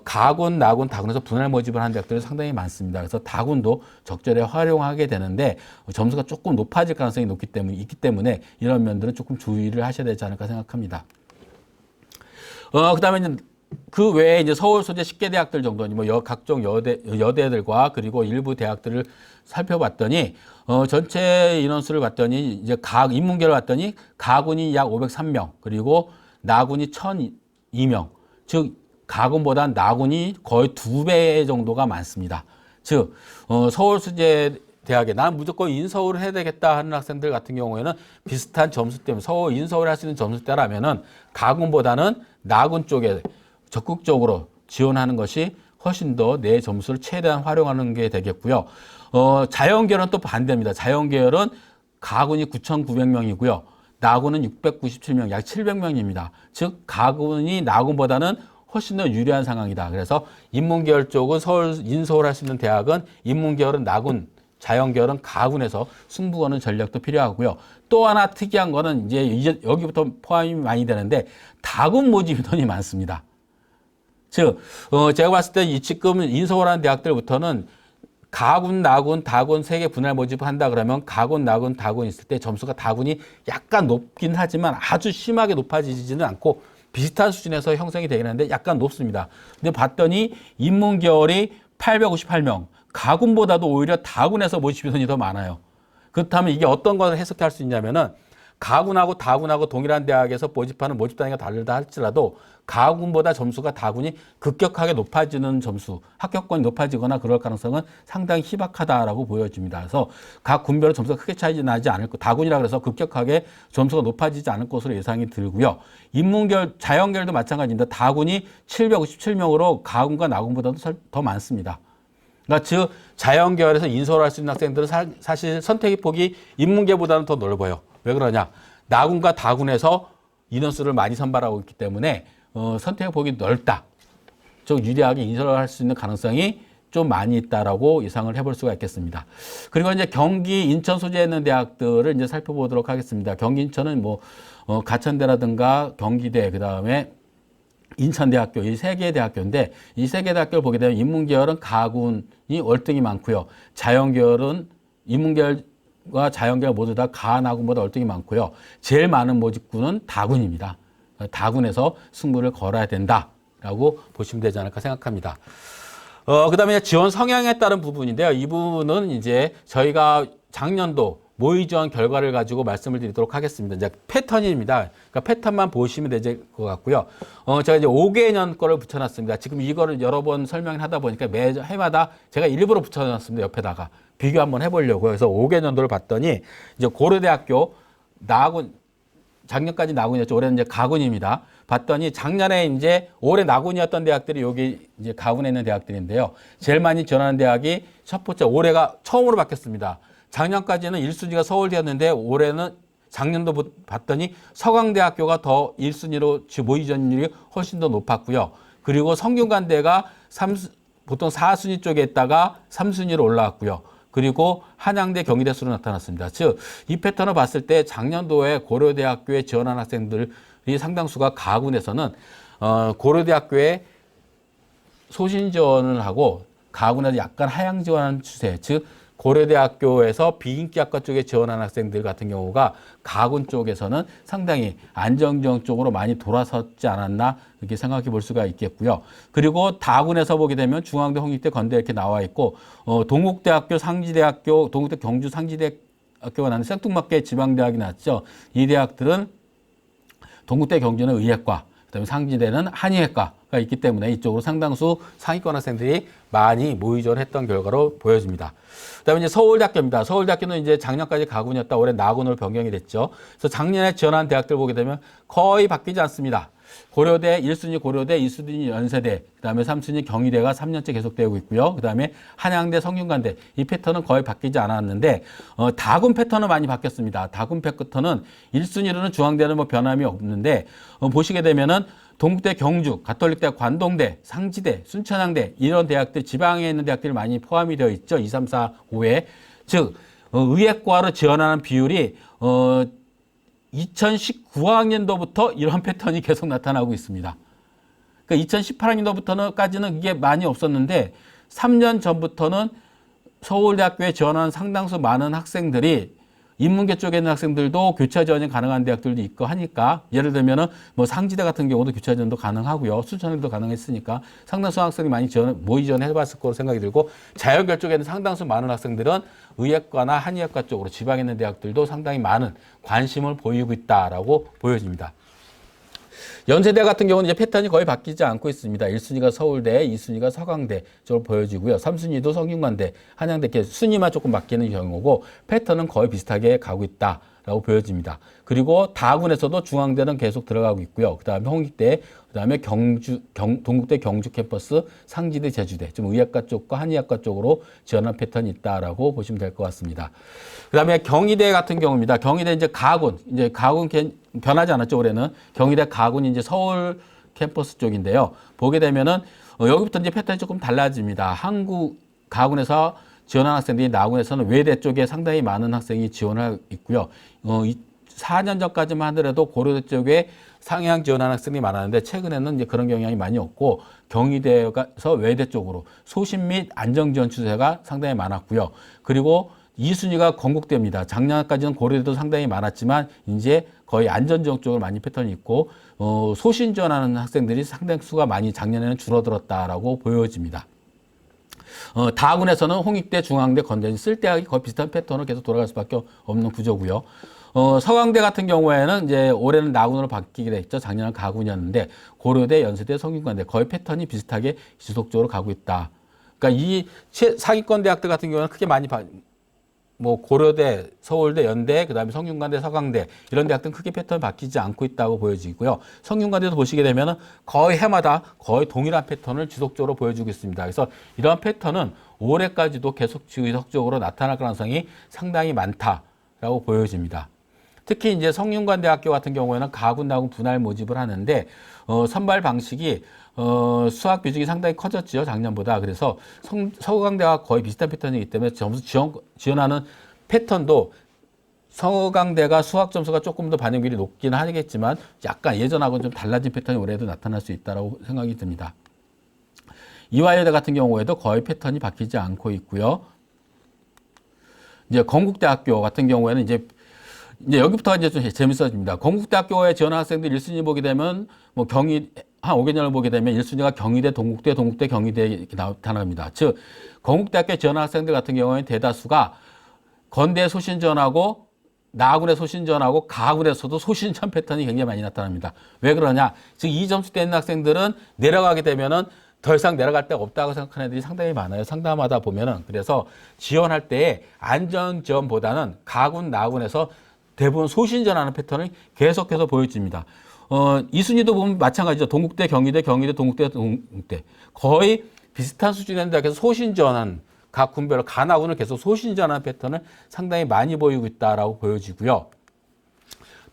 가군, 나군, 다군에서 분할 모집을 한 대학들이 상당히 많습니다. 그래서 다군도 적절히 활용하게 되는데 점수가 조금 높아질 가능성이 있기 때문에 이런 면들은 조금 주의를 하셔야 되지 않을까 생각합니다. 그다음에 이제 그 외에 이제 서울 소재 10개 대학들 정도, 뭐 각종 여대들과 그리고 일부 대학들을 살펴봤더니 전체 인원수를 봤더니 이제 인문계를 봤더니 가군이 약 503명, 그리고 나군이 1,002명. 즉 가군보다 나군이 거의 2배 정도가 많습니다. 즉 서울 수제 대학에 난 무조건 인서울을 해야 되겠다 하는 학생들 같은 경우에는 비슷한 점수 때문에 인서울 할 수 있는 점수대라면은 가군보다는 나군 쪽에 적극적으로 지원하는 것이 훨씬 더 내 점수를 최대한 활용하는 게 되겠고요. 자연계열은 또 반대입니다. 자연계열은 가군이 9,900명이고요. 나군은 697명, 약 700명입니다. 즉 가군이 나군보다는 훨씬 더 유리한 상황이다. 그래서 인문계열 쪽은 인서울 할 수 있는 대학은 인문계열은 나군, 자연계열은 가군에서 승부거는 전략도 필요하고요. 또 하나 특이한 거는 이제 여기부터 포함이 많이 되는데 다군 모집 인원이 많습니다. 즉 제가 봤을 때 지금 인서울하는 대학들부터는 가군, 나군, 다군 세 개 분할 모집을 한다 그러면 가군, 나군, 다군 있을 때 점수가 다군이 약간 높긴 하지만 아주 심하게 높아지지는 않고 비슷한 수준에서 형성이 되긴 하는데 약간 높습니다. 근데 봤더니 인문계열이 858명, 가군보다도 오히려 다군에서 모집 인원이 더 많아요. 그렇다면 이게 어떤 것을 해석할 수 있냐면은 가군하고 다군하고 동일한 대학에서 모집하는 모집 단위가 다르다 할지라도 가군보다 점수가 다군이 급격하게 높아지는 점수, 합격권이 높아지거나 그럴 가능성은 상당히 희박하다라고 보여집니다. 그래서 각 군별로 점수가 크게 차이 나지 않을 것, 다군이라 그래서 급격하게 점수가 높아지지 않을 것으로 예상이 들고요. 인문계열, 자연계열도 마찬가지입니다. 다군이 757명으로 가군과 나군보다도 더 많습니다. 그러니까 즉 자연계열에서 인서울할 수 있는 학생들은 사실 선택의 폭이 인문계보다는 더 넓어요. 왜 그러냐? 나군과 다군에서 인원수를 많이 선발하고 있기 때문에 선택의 폭이 넓다. 즉 유리하게 인서울할 수 있는 가능성이 좀 많이 있다라고 예상을 해볼 수가 있겠습니다. 그리고 이제 경기, 인천 소재에 있는 대학들을 이제 살펴보도록 하겠습니다. 경기, 인천은 뭐 가천대라든가 경기대, 그 다음에 인천대학교, 이 세 개의 대학교인데 이 세 개의 대학교를 보게 되면 인문계열은 가군이 월등히 많고요. 자연계열은 인문계열과 자연계열 모두 다 가나군보다 월등히 많고요. 제일 많은 모집군은 다군입니다. 다군에서 승부를 걸어야 된다라고 보시면 되지 않을까 생각합니다. 그 다음에 지원 성향에 따른 부분인데요. 이 부분은 이제 저희가 작년도 모의 지원 결과를 가지고 말씀을 드리도록 하겠습니다. 이제 패턴입니다. 그러니까 패턴만 보시면 될 것 같고요. 제가 이제 5개년 거를 붙여놨습니다. 지금 이거를 여러 번 설명을 하다 보니까 매 해마다 제가 일부러 붙여놨습니다. 옆에다가 비교 한번 해보려고요. 그래서 5개년도를 봤더니 이제 고려대학교 나군, 작년까지 나군이었죠. 올해는 이제 가군입니다. 봤더니 작년에 이제 올해 나군이었던 대학들이 여기 이제 가군에 있는 대학들인데요. 제일 많이 지원하는 대학이 첫 번째, 올해가 처음으로 바뀌었습니다. 작년까지는 1순위가 서울대였는데 올해는 작년도 봤더니 서강대학교가 더 1순위로 모의 지원율이 훨씬 더 높았고요. 그리고 성균관대가 보통 4순위 쪽에 있다가 3순위로 올라왔고요. 그리고 한양대, 경희대 수로 나타났습니다. 즉, 이 패턴을 봤을 때 작년도에 고려대학교에 지원한 학생들이 상당수가 가군에서는 고려대학교에 소신 지원을 하고 가군에서 약간 하향 지원하는 추세, 즉 고려대학교에서 비인기학과 쪽에 지원한 학생들 같은 경우가 가군 쪽에서는 상당히 안정지원 쪽으로 많이 돌아섰지 않았나 이렇게 생각해 볼 수가 있겠고요. 그리고 다군에서 보게 되면 중앙대, 홍익대, 건대 이렇게 나와 있고 동국대학교, 상지대학교, 동국대 경주 상지대학교가 나는 생뚱맞게 지방대학이 났죠. 이 대학들은 동국대 경주는 의예과, 그다음에 상지대는 한의학과가 있기 때문에 이쪽으로 상당수 상위권 학생들이 많이 모의지원했던 결과로 보여집니다. 그다음에 이제 서울대학교입니다. 서울대학교는 이제 작년까지 가군이었다 올해 나군으로 변경이 됐죠. 그래서 작년에 지원한 대학들 보게 되면 거의 바뀌지 않습니다. 고려대 1순위 고려대, 2순위 연세대, 그다음에 3순위 경희대가 3년째 계속되고 있고요. 그다음에 한양대, 성균관대 이 패턴은 거의 바뀌지 않았는데 다군 패턴은 많이 바뀌었습니다. 다군 패턴은 1순위로는 중앙대는 뭐 변함이 없는데 보시게 되면은 동국대 경주, 가톨릭대학 관동대, 상지대, 순천향대 이런 대학들 지방에 있는 대학들이 많이 포함이 되어 있죠. 2, 3, 4, 5회. 즉 의예과로 지원하는 비율이 2019학년도부터 이런 패턴이 계속 나타나고 있습니다. 그러니까 2018학년도부터는까지는 이게 많이 없었는데 3년 전부터는 서울대학교에 지원하는 상당수 많은 학생들이 인문계 쪽에 있는 학생들도 교차 지원이 가능한 대학들도 있고 하니까 예를 들면은 뭐 상지대 같은 경우도 교차 지원도 가능하고요. 순천에도 가능했으니까 상당수 학생이 많이 모의 지원해 봤을 거로 생각이 들고 자연계 쪽에 있는 상당수 많은 학생들은 의예과나 한의학과 쪽으로 지방에 있는 대학들도 상당히 많은 관심을 보이고 있다라고 보여집니다. 연세대 같은 경우는 이제 패턴이 거의 바뀌지 않고 있습니다. 1순위가 서울대, 2순위가 서강대 쪽으로 보여지고요. 3순위도 성균관대, 한양대 이렇게 순위만 조금 바뀌는 경우고 패턴은 거의 비슷하게 가고 있다라고 보여집니다. 그리고 다군에서도 중앙대는 계속 들어가고 있고요. 그다음에 홍익대, 그다음에 동국대 경주 캠퍼스, 상지대, 제주대, 좀 의학과 쪽과 한의학과 쪽으로 지원한 패턴이 있다라고 보시면 될 것 같습니다. 그다음에 경희대 같은 경우입니다. 경희대 이제 가군 변하지 않았죠, 올해는. 경희대 가군이 이제 서울 캠퍼스 쪽인데요. 보게 되면은 여기부터 이제 패턴이 조금 달라집니다. 한국 가군에서 지원한 학생들이 나군에서는 외대 쪽에 상당히 많은 학생이 지원하고 있고요. 4년 전까지만 하더라도 고려대 쪽에 상향 지원하는 학생이 많았는데 최근에는 이제 그런 경향이 많이 없고 경희대에서 외대 쪽으로 소신 및 안정 지원 추세가 상당히 많았고요. 그리고 2순위가 건국대입니다. 작년까지는 고려대도 상당히 많았지만 이제 거의 안전지원 쪽으로 많이 패턴이 있고 소신 지원하는 학생들이 상당수가 많이 작년에는 줄어들었다라고 보여집니다. 다군에서는 홍익대, 중앙대, 건대 쓸대학이 거의 비슷한 패턴으로 계속 돌아갈 수밖에 없는 구조고요. 서강대 같은 경우에는 이제 올해는 나군으로 바뀌게 됐죠. 작년은 가군이었는데 고려대, 연세대, 성균관대 거의 패턴이 비슷하게 지속적으로 가고 있다. 그러니까 이 상위권 대학들 같은 경우는 크게 많이 뭐 고려대, 서울대, 연대, 그다음에 성균관대, 서강대 이런 대학들은 크게 패턴이 바뀌지 않고 있다고 보여지고요. 성균관대도 보시게 되면은 거의 해마다 거의 동일한 패턴을 지속적으로 보여주고 있습니다. 그래서 이러한 패턴은 올해까지도 계속 지속적으로 나타날 가능성이 상당히 많다라고 보여집니다. 특히 이제 성균관대학교 같은 경우에는 가군, 나군 분할 모집을 하는데 선발 방식이 수학 비중이 상당히 커졌죠, 작년보다. 그래서 서강대와 거의 비슷한 패턴이기 때문에 점수 지원하는 패턴도 서강대가 수학 점수가 조금 더 반영률이 높기는 하겠지만 약간 예전하고는 좀 달라진 패턴이 올해도 나타날 수 있다고 생각이 듭니다. 이화여대 같은 경우에도 거의 패턴이 바뀌지 않고 있고요. 이제 건국대학교 같은 경우에는 이제 여기부터가 이제 좀 재밌어집니다. 건국대학교에 지원한 학생들 1순위 보게 되면 뭐 한 5개년을 보게 되면 1순위가 경희대, 동국대, 경희대 이렇게 나타납니다. 즉 건국대학교에 지원한 학생들 같은 경우에는 대다수가 건대에 소신 지원하고 나군에 소신 지원하고 가군에서도 소신 지원 패턴이 굉장히 많이 나타납니다. 왜 그러냐? 즉 이 점수대 있는 학생들은 내려가게 되면은 더 이상 내려갈 데가 없다고 생각하는 애들이 상당히 많아요. 상담하다 보면은. 그래서 지원할 때에 안전 지원보다는 가군, 나군에서 대부분 소신 지원하는 패턴을 계속해서 보여집니다. 2순위도 보면 마찬가지죠. 동국대, 경희대, 동국대. 거의 비슷한 수준의 대학에서 소신 지원하는 각 군별로 가나군을 계속 소신 지원하는 패턴을 상당히 많이 보이고 있다라고 보여지고요.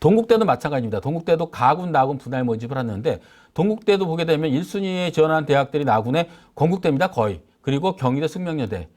동국대도 마찬가지입니다. 동국대도 가군, 나군 분할 모집을 하는데 동국대도 보게 되면 1순위에 지원하는 대학들이 나군에 건국대입니다. 거의. 그리고 경희대, 숙명여대.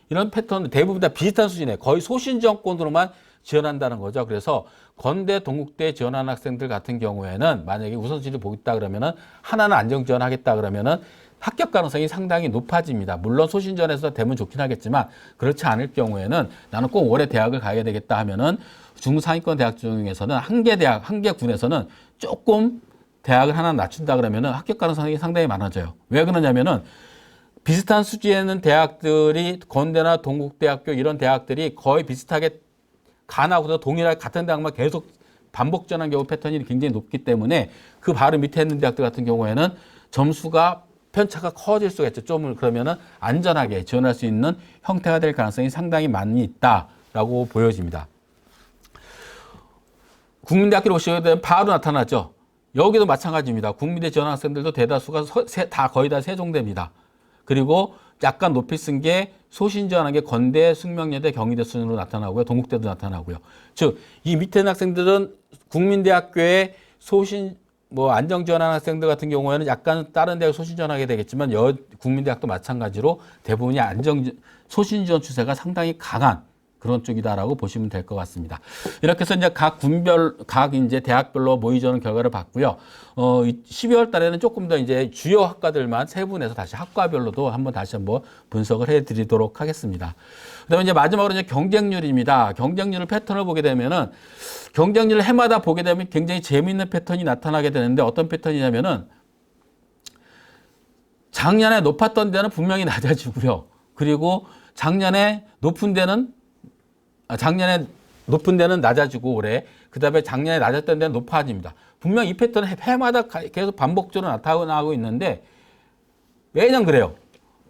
이런 패턴 대부분 다 비슷한 수준에 거의 소신 지원권으로만 지원한다는 거죠. 그래서 건대, 동국대 지원하는 학생들 같은 경우에는 만약에 우선순위를 보겠다 그러면은 하나는 안정 지원하겠다 그러면은 합격 가능성이 상당히 높아집니다. 물론 소신전에서 되면 좋긴 하겠지만 그렇지 않을 경우에는 나는 꼭 올해 대학을 가야 되겠다 하면은 중상위권 대학 중에서는 한 개 대학, 한 개 군에서는 조금 대학을 하나 낮춘다 그러면은 합격 가능성이 상당히 많아져요. 왜 그러냐면은 비슷한 수준에 있는 대학들이 건대나 동국대학교 이런 대학들이 거의 비슷하게 간하고도 동일하게 같은 대학만 계속 반복 전환 경우 패턴이 굉장히 높기 때문에 그 바로 밑에 있는 대학들 같은 경우에는 점수가 편차가 커질 수가 있죠. 좀 그러면은 안전하게 지원할 수 있는 형태가 될 가능성이 상당히 많이 있다라고 보여집니다. 국민대학교를 오시게 되면 바로 나타나죠. 여기도 마찬가지입니다. 국민대 지원 학생들도 대다수가 다 거의 다 세종대입니다. 그리고 약간 높이 쓴 게 소신 지원한 게 건대, 숙명여대, 경희대 순으로 나타나고요. 동국대도 나타나고요. 즉, 이 밑에 있는 학생들은 국민대학교에 소신 안정 지원하는 학생들 같은 경우에는 약간 다른 대학 소신 지원하게 되겠지만 국민대학도 마찬가지로 대부분이 소신 지원 추세가 상당히 강한 그런 쪽이다라고 보시면 될 것 같습니다. 이렇게 해서 이제 각 이제 대학별로 모의 전형 결과를 봤고요. 12월 달에는 조금 더 이제 주요 학과들만 세분해서 다시 학과별로도 다시 한번 분석을 해드리도록 하겠습니다. 그다음에 이제 마지막으로 이제 경쟁률입니다. 경쟁률 패턴을 보게 되면은 경쟁률을 해마다 보게 되면 굉장히 재미있는 패턴이 나타나게 되는데 어떤 패턴이냐면은 작년에 높았던 데는 분명히 낮아지고요. 그리고 작년에 높은 데는 낮아지고 올해 그다음에 작년에 낮았던 데는 높아집니다. 분명 이 패턴은 해마다 계속 반복적으로 나타나고 있는데 매년 그래요.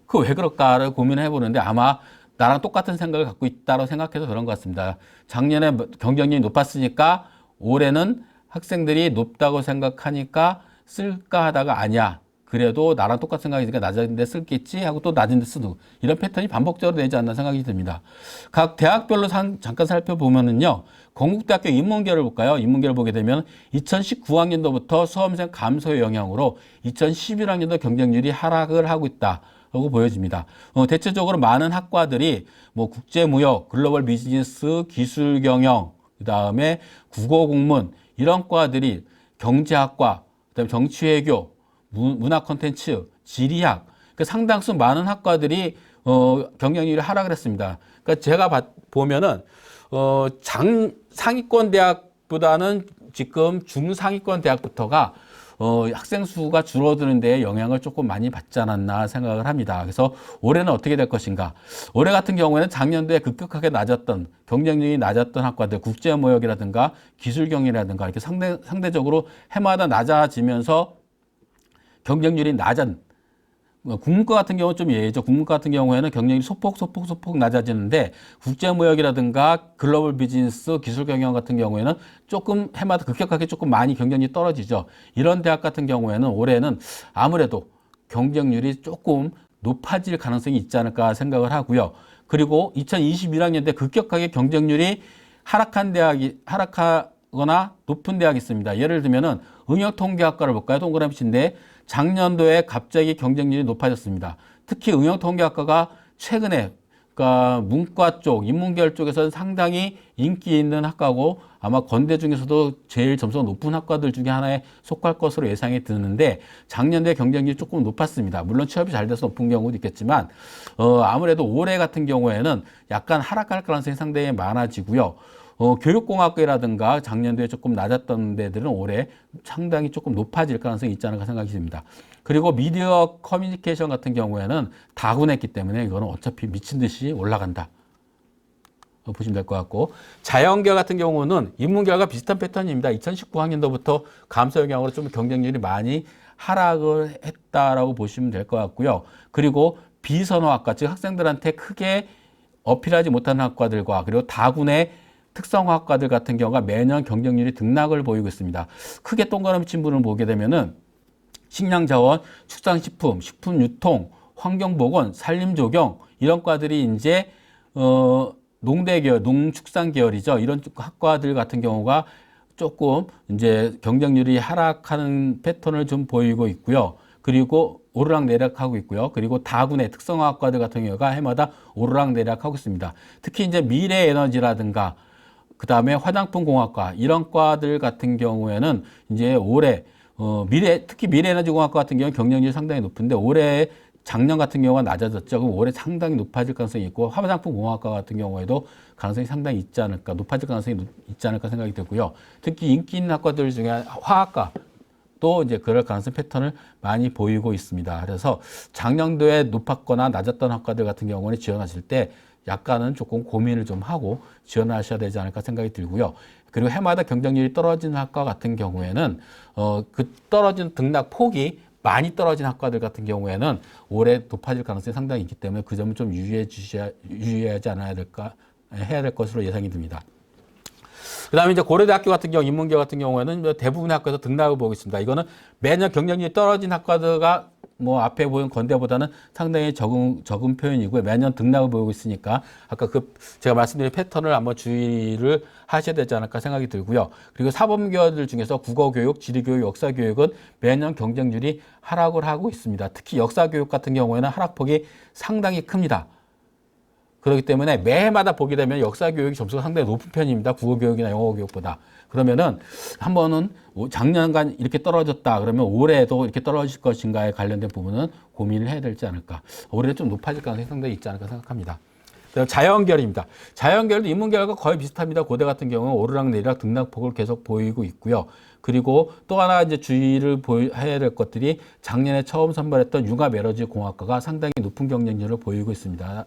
그 왜 그럴까를 고민해 보는데 아마 나랑 똑같은 생각을 갖고 있다고 생각해서 그런 것 같습니다. 작년에 경쟁률이 높았으니까 올해는 학생들이 높다고 생각하니까 쓸까 하다가 아니야. 그래도 나랑 똑같은 생각이니까 낮은 데 쓸겠지 하고 또 낮은 데 쓰고 이런 패턴이 반복적으로 되지 않나 생각이 듭니다. 각 대학별로 잠깐 살펴보면은요. 건국대학교 인문계를 볼까요? 인문계를 보게 되면 2019학년도부터 수험생 감소의 영향으로 2011학년도 경쟁률이 하락을 하고 있다라고 보여집니다. 대체적으로 많은 학과들이 국제무역, 글로벌 비즈니스, 기술경영, 그다음에 국어국문 이런 과들이 경제학과, 그다음에 정치외교 문화 콘텐츠, 지리학, 상당수 많은 학과들이 경쟁률이 하락을 했습니다. 그러니까 제가 보면은 상위권 대학보다는 지금 중상위권 대학부터가 학생 수가 줄어드는 데 영향을 조금 많이 받지 않았나 생각을 합니다. 그래서 올해는 어떻게 될 것인가? 올해 같은 경우에는 작년도에 급격하게 낮았던 경쟁률이 낮았던 학과들, 국제무역이라든가 기술경이라든가 이렇게 상대적으로 해마다 낮아지면서 경쟁률이 낮은 국문과 같은 경우는 좀 예외죠. 국문과 같은 경우에는 경쟁률이 소폭 낮아지는데 국제무역이라든가 글로벌 비즈니스, 기술경영 같은 경우에는 조금 해마다 급격하게 조금 많이 경쟁률이 떨어지죠. 이런 대학 같은 경우에는 올해는 아무래도 경쟁률이 조금 높아질 가능성이 있지 않을까 생각을 하고요. 그리고 2021학년 때 급격하게 경쟁률이 하락하거나 높은 대학이 있습니다. 예를 들면은 응용통계학과를 볼까요? 동그라미인데 작년도에 갑자기 경쟁률이 높아졌습니다. 특히 응용통계학과가 최근에 그러니까 문과 쪽, 인문계열 쪽에서는 상당히 인기 있는 학과고 아마 건대 중에서도 제일 점수가 높은 학과들 중에 하나에 속할 것으로 예상이 드는데 작년도에 경쟁률이 조금 높았습니다. 물론 취업이 잘 돼서 높은 경우도 있겠지만 아무래도 올해 같은 경우에는 약간 하락할 가능성이 상당히 많아지고요. 교육공학과라든가 작년도에 조금 낮았던 데들은 올해 상당히 조금 높아질 가능성이 있지 않을까 생각이 듭니다. 그리고 미디어 커뮤니케이션 같은 경우에는 다군했기 때문에 이거는 어차피 미친 듯이 올라간다. 보시면 될 것 같고 자연계열 같은 경우는 인문계열과 비슷한 패턴입니다. 2019학년도부터 감소 영향으로 좀 경쟁률이 많이 하락을 했다라고 보시면 될 것 같고요. 그리고 비선호학과, 즉 학생들한테 크게 어필하지 못하는 학과들과 그리고 다군의 특성화학과들 같은 경우가 매년 경쟁률이 등락을 보이고 있습니다. 크게 동그라미 친 부분을 보게 되면은 식량자원, 축산식품, 식품유통, 환경보건, 산림조경 이런 과들이 이제 농대계열, 농축산계열이죠. 이런 학과들 같은 경우가 조금 이제 경쟁률이 하락하는 패턴을 좀 보이고 있고요. 그리고 오르락내리락하고 있고요. 그리고 다군의 특성화학과들 같은 경우가 해마다 오르락내리락하고 있습니다. 특히 이제 미래에너지라든가 그 다음에 화장품공학과 이런 과들 같은 경우에는 이제 올해 특히 미래에너지공학과 같은 경우는 경쟁률이 상당히 높은데 올해 작년 같은 경우가 낮아졌죠. 그럼 올해 상당히 높아질 가능성이 있고 화장품공학과 같은 경우에도 가능성이 상당히 있지 않을까, 높아질 가능성이 있지 않을까 생각이 들고요. 특히 인기 있는 학과들 중에 화학과 또 이제 그럴 가능성 패턴을 많이 보이고 있습니다. 그래서 작년도에 높았거나 낮았던 학과들 같은 경우는 지원하실 때 약간은 조금 고민을 좀 하고 지원하셔야 되지 않을까 생각이 들고요. 그리고 해마다 경쟁률이 떨어지는 학과 같은 경우에는 그 떨어진 등락 폭이 많이 떨어진 학과들 같은 경우에는 올해 높아질 가능성이 상당히 있기 때문에 그 점을 좀 유의하지 않아야 될까, 해야 될 것으로 예상이 듭니다. 그 다음에 이제 고려대학교 같은 경우, 인문계 같은 경우에는 대부분의 학교에서 등락을 보고 있습니다. 이거는 매년 경쟁률이 떨어진 학과들가 뭐 앞에 보인 건대보다는 상당히 적은 표현이고요. 매년 등락을 보이고 있으니까 아까 제가 말씀드린 패턴을 한번 주의를 하셔야 되지 않을까 생각이 들고요. 그리고 사범교육들 중에서 국어교육, 지리교육, 역사교육은 매년 경쟁률이 하락을 하고 있습니다. 특히 역사교육 같은 경우에는 하락폭이 상당히 큽니다. 그렇기 때문에 매해마다 보게 되면 역사교육이 점수가 상당히 높은 편입니다. 국어교육이나 영어교육보다. 그러면은 한 번은 작년간 이렇게 떨어졌다 그러면 올해도 이렇게 떨어질 것인가에 관련된 부분은 고민을 해야 되지 않을까. 올해 좀 높아질 가능성이 상당히 있지 않을까 생각합니다. 자연계열입니다. 자연계열도 인문계열과 거의 비슷합니다. 고대 같은 경우는 오르락내리락 등락폭을 계속 보이고 있고요. 그리고 또 하나 이제 주의를 해야 될 것들이 작년에 처음 선발했던 융합에너지공학과가 상당히 높은 경쟁률을 보이고 있습니다.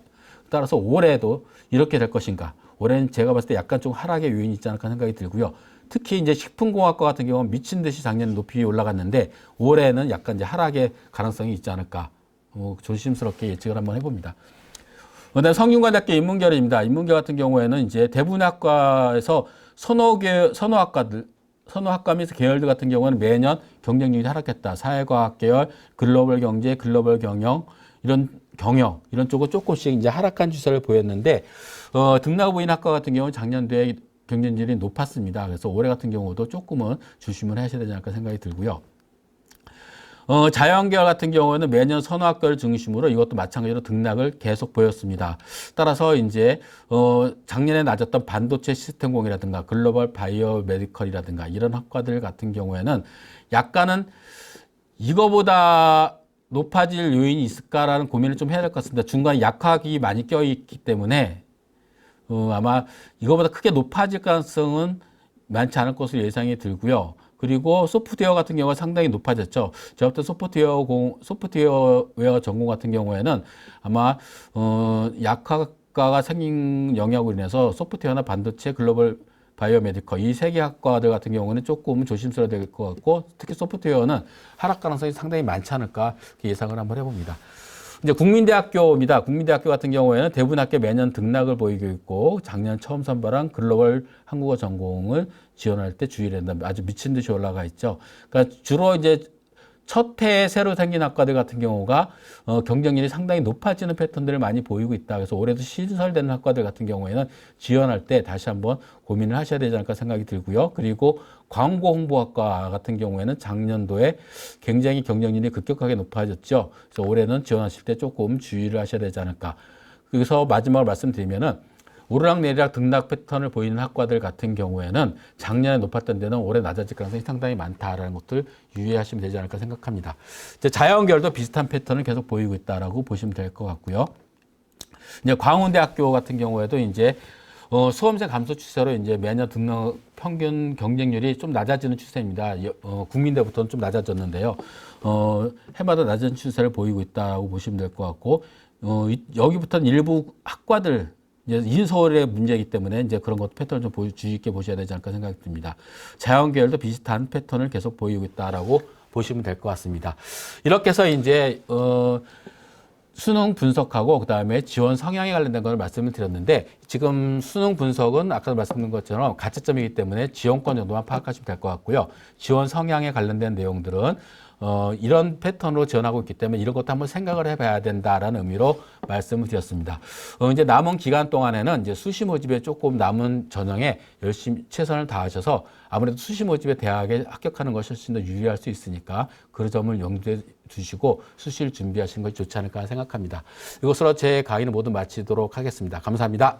따라서 올해도 이렇게 될 것인가. 올해는 제가 봤을 때 약간 좀 하락의 요인이 있지 않을까 생각이 들고요. 특히 이제 식품공학과 같은 경우는 미친 듯이 작년 높이 올라갔는데 올해는 약간 이제 하락의 가능성이 있지 않을까. 조심스럽게 예측을 한번 해봅니다. 그다음에 성균관대학교 인문계열입니다. 인문계 같은 경우에는 이제 대부분의 학과에서 선호학과 및 계열들 같은 경우는 매년 경쟁률이 하락했다. 사회과학 계열, 글로벌 경제, 글로벌 경영, 이런 쪽은 조금씩 이제 하락한 추세를 보였는데, 등락을 보인 학과 같은 경우는 작년도에 경쟁률이 높았습니다. 그래서 올해 같은 경우도 조금은 조심을 하셔야 되지 않을까 생각이 들고요. 자연계열 같은 경우에는 매년 선호학과를 중심으로 이것도 마찬가지로 등락을 계속 보였습니다. 따라서 이제, 작년에 낮았던 반도체 시스템공이라든가 글로벌 바이오 메디컬이라든가 이런 학과들 같은 경우에는 약간은 이거보다 높아질 요인이 있을까라는 고민을 좀 해야 될 것 같습니다. 중간에 약학이 많이 껴있기 때문에 아마 이거보다 크게 높아질 가능성은 많지 않을 것으로 예상이 들고요. 그리고 소프트웨어 같은 경우가 상당히 높아졌죠. 제가 볼 때 소프트웨어 전공 같은 경우에는 아마 약학과가 생긴 영향으로 인해서 소프트웨어나 반도체, 글로벌 바이오메디컬 이 세 개 학과들 같은 경우는 조금 조심스러워야 될 것 같고 특히 소프트웨어는 하락 가능성이 상당히 많지 않을까 예상을 한번 해봅니다. 이제 국민대학교입니다. 국민대학교 같은 경우에는 대부분 학교 매년 등락을 보이고 있고 작년 처음 선발한 글로벌 한국어 전공을 지원할 때 주의를 한다. 아주 미친 듯이 올라가 있죠. 그러니까 주로 이제 첫 해에 새로 생긴 학과들 같은 경우가 경쟁률이 상당히 높아지는 패턴들을 많이 보이고 있다. 그래서 올해도 신설되는 학과들 같은 경우에는 지원할 때 다시 한번 고민을 하셔야 되지 않을까 생각이 들고요. 그리고 광고홍보학과 같은 경우에는 작년도에 굉장히 경쟁률이 급격하게 높아졌죠. 그래서 올해는 지원하실 때 조금 주의를 하셔야 되지 않을까. 그래서 마지막으로 말씀드리면은 오르락내리락 등락 패턴을 보이는 학과들 같은 경우에는 작년에 높았던 데는 올해 낮아질 가능성이 상당히 많다라는 것들 유의하시면 되지 않을까 생각합니다. 이제 자연계열도 비슷한 패턴을 계속 보이고 있다라고 보시면 될 것 같고요. 이제 광운대학교 같은 경우에도 이제 수험생 감소 추세로 이제 매년 등록 평균 경쟁률이 좀 낮아지는 추세입니다. 국민대부터는 좀 낮아졌는데요. 해마다 낮은 추세를 보이고 있다고 보시면 될 것 같고 여기부터는 일부 학과들 인서울의 문제이기 때문에 이제 그런 것 패턴을 좀 주의 있게 보셔야 되지 않을까 생각이 듭니다. 자연계열도 비슷한 패턴을 계속 보이고 있다라고 보시면 될 것 같습니다. 이렇게 해서 이제 수능 분석하고 그다음에 지원 성향에 관련된 걸 말씀을 드렸는데 지금 수능 분석은 아까 말씀드린 것처럼 가채점이기 때문에 지원권 정도만 파악하시면 될 것 같고요. 지원 성향에 관련된 내용들은 이런 패턴으로 지원하고 있기 때문에 이런 것도 한번 생각을 해봐야 된다라는 의미로 말씀을 드렸습니다. 이제 남은 기간 동안에는 이제 수시 모집에 조금 남은 전형에 열심히 최선을 다하셔서 아무래도 수시 모집에 대학에 합격하는 것이 훨씬 더 유리할 수 있으니까 그 점을 염두에 두시고 수시를 준비하시는 것이 좋지 않을까 생각합니다. 이것으로 제 강의는 모두 마치도록 하겠습니다. 감사합니다.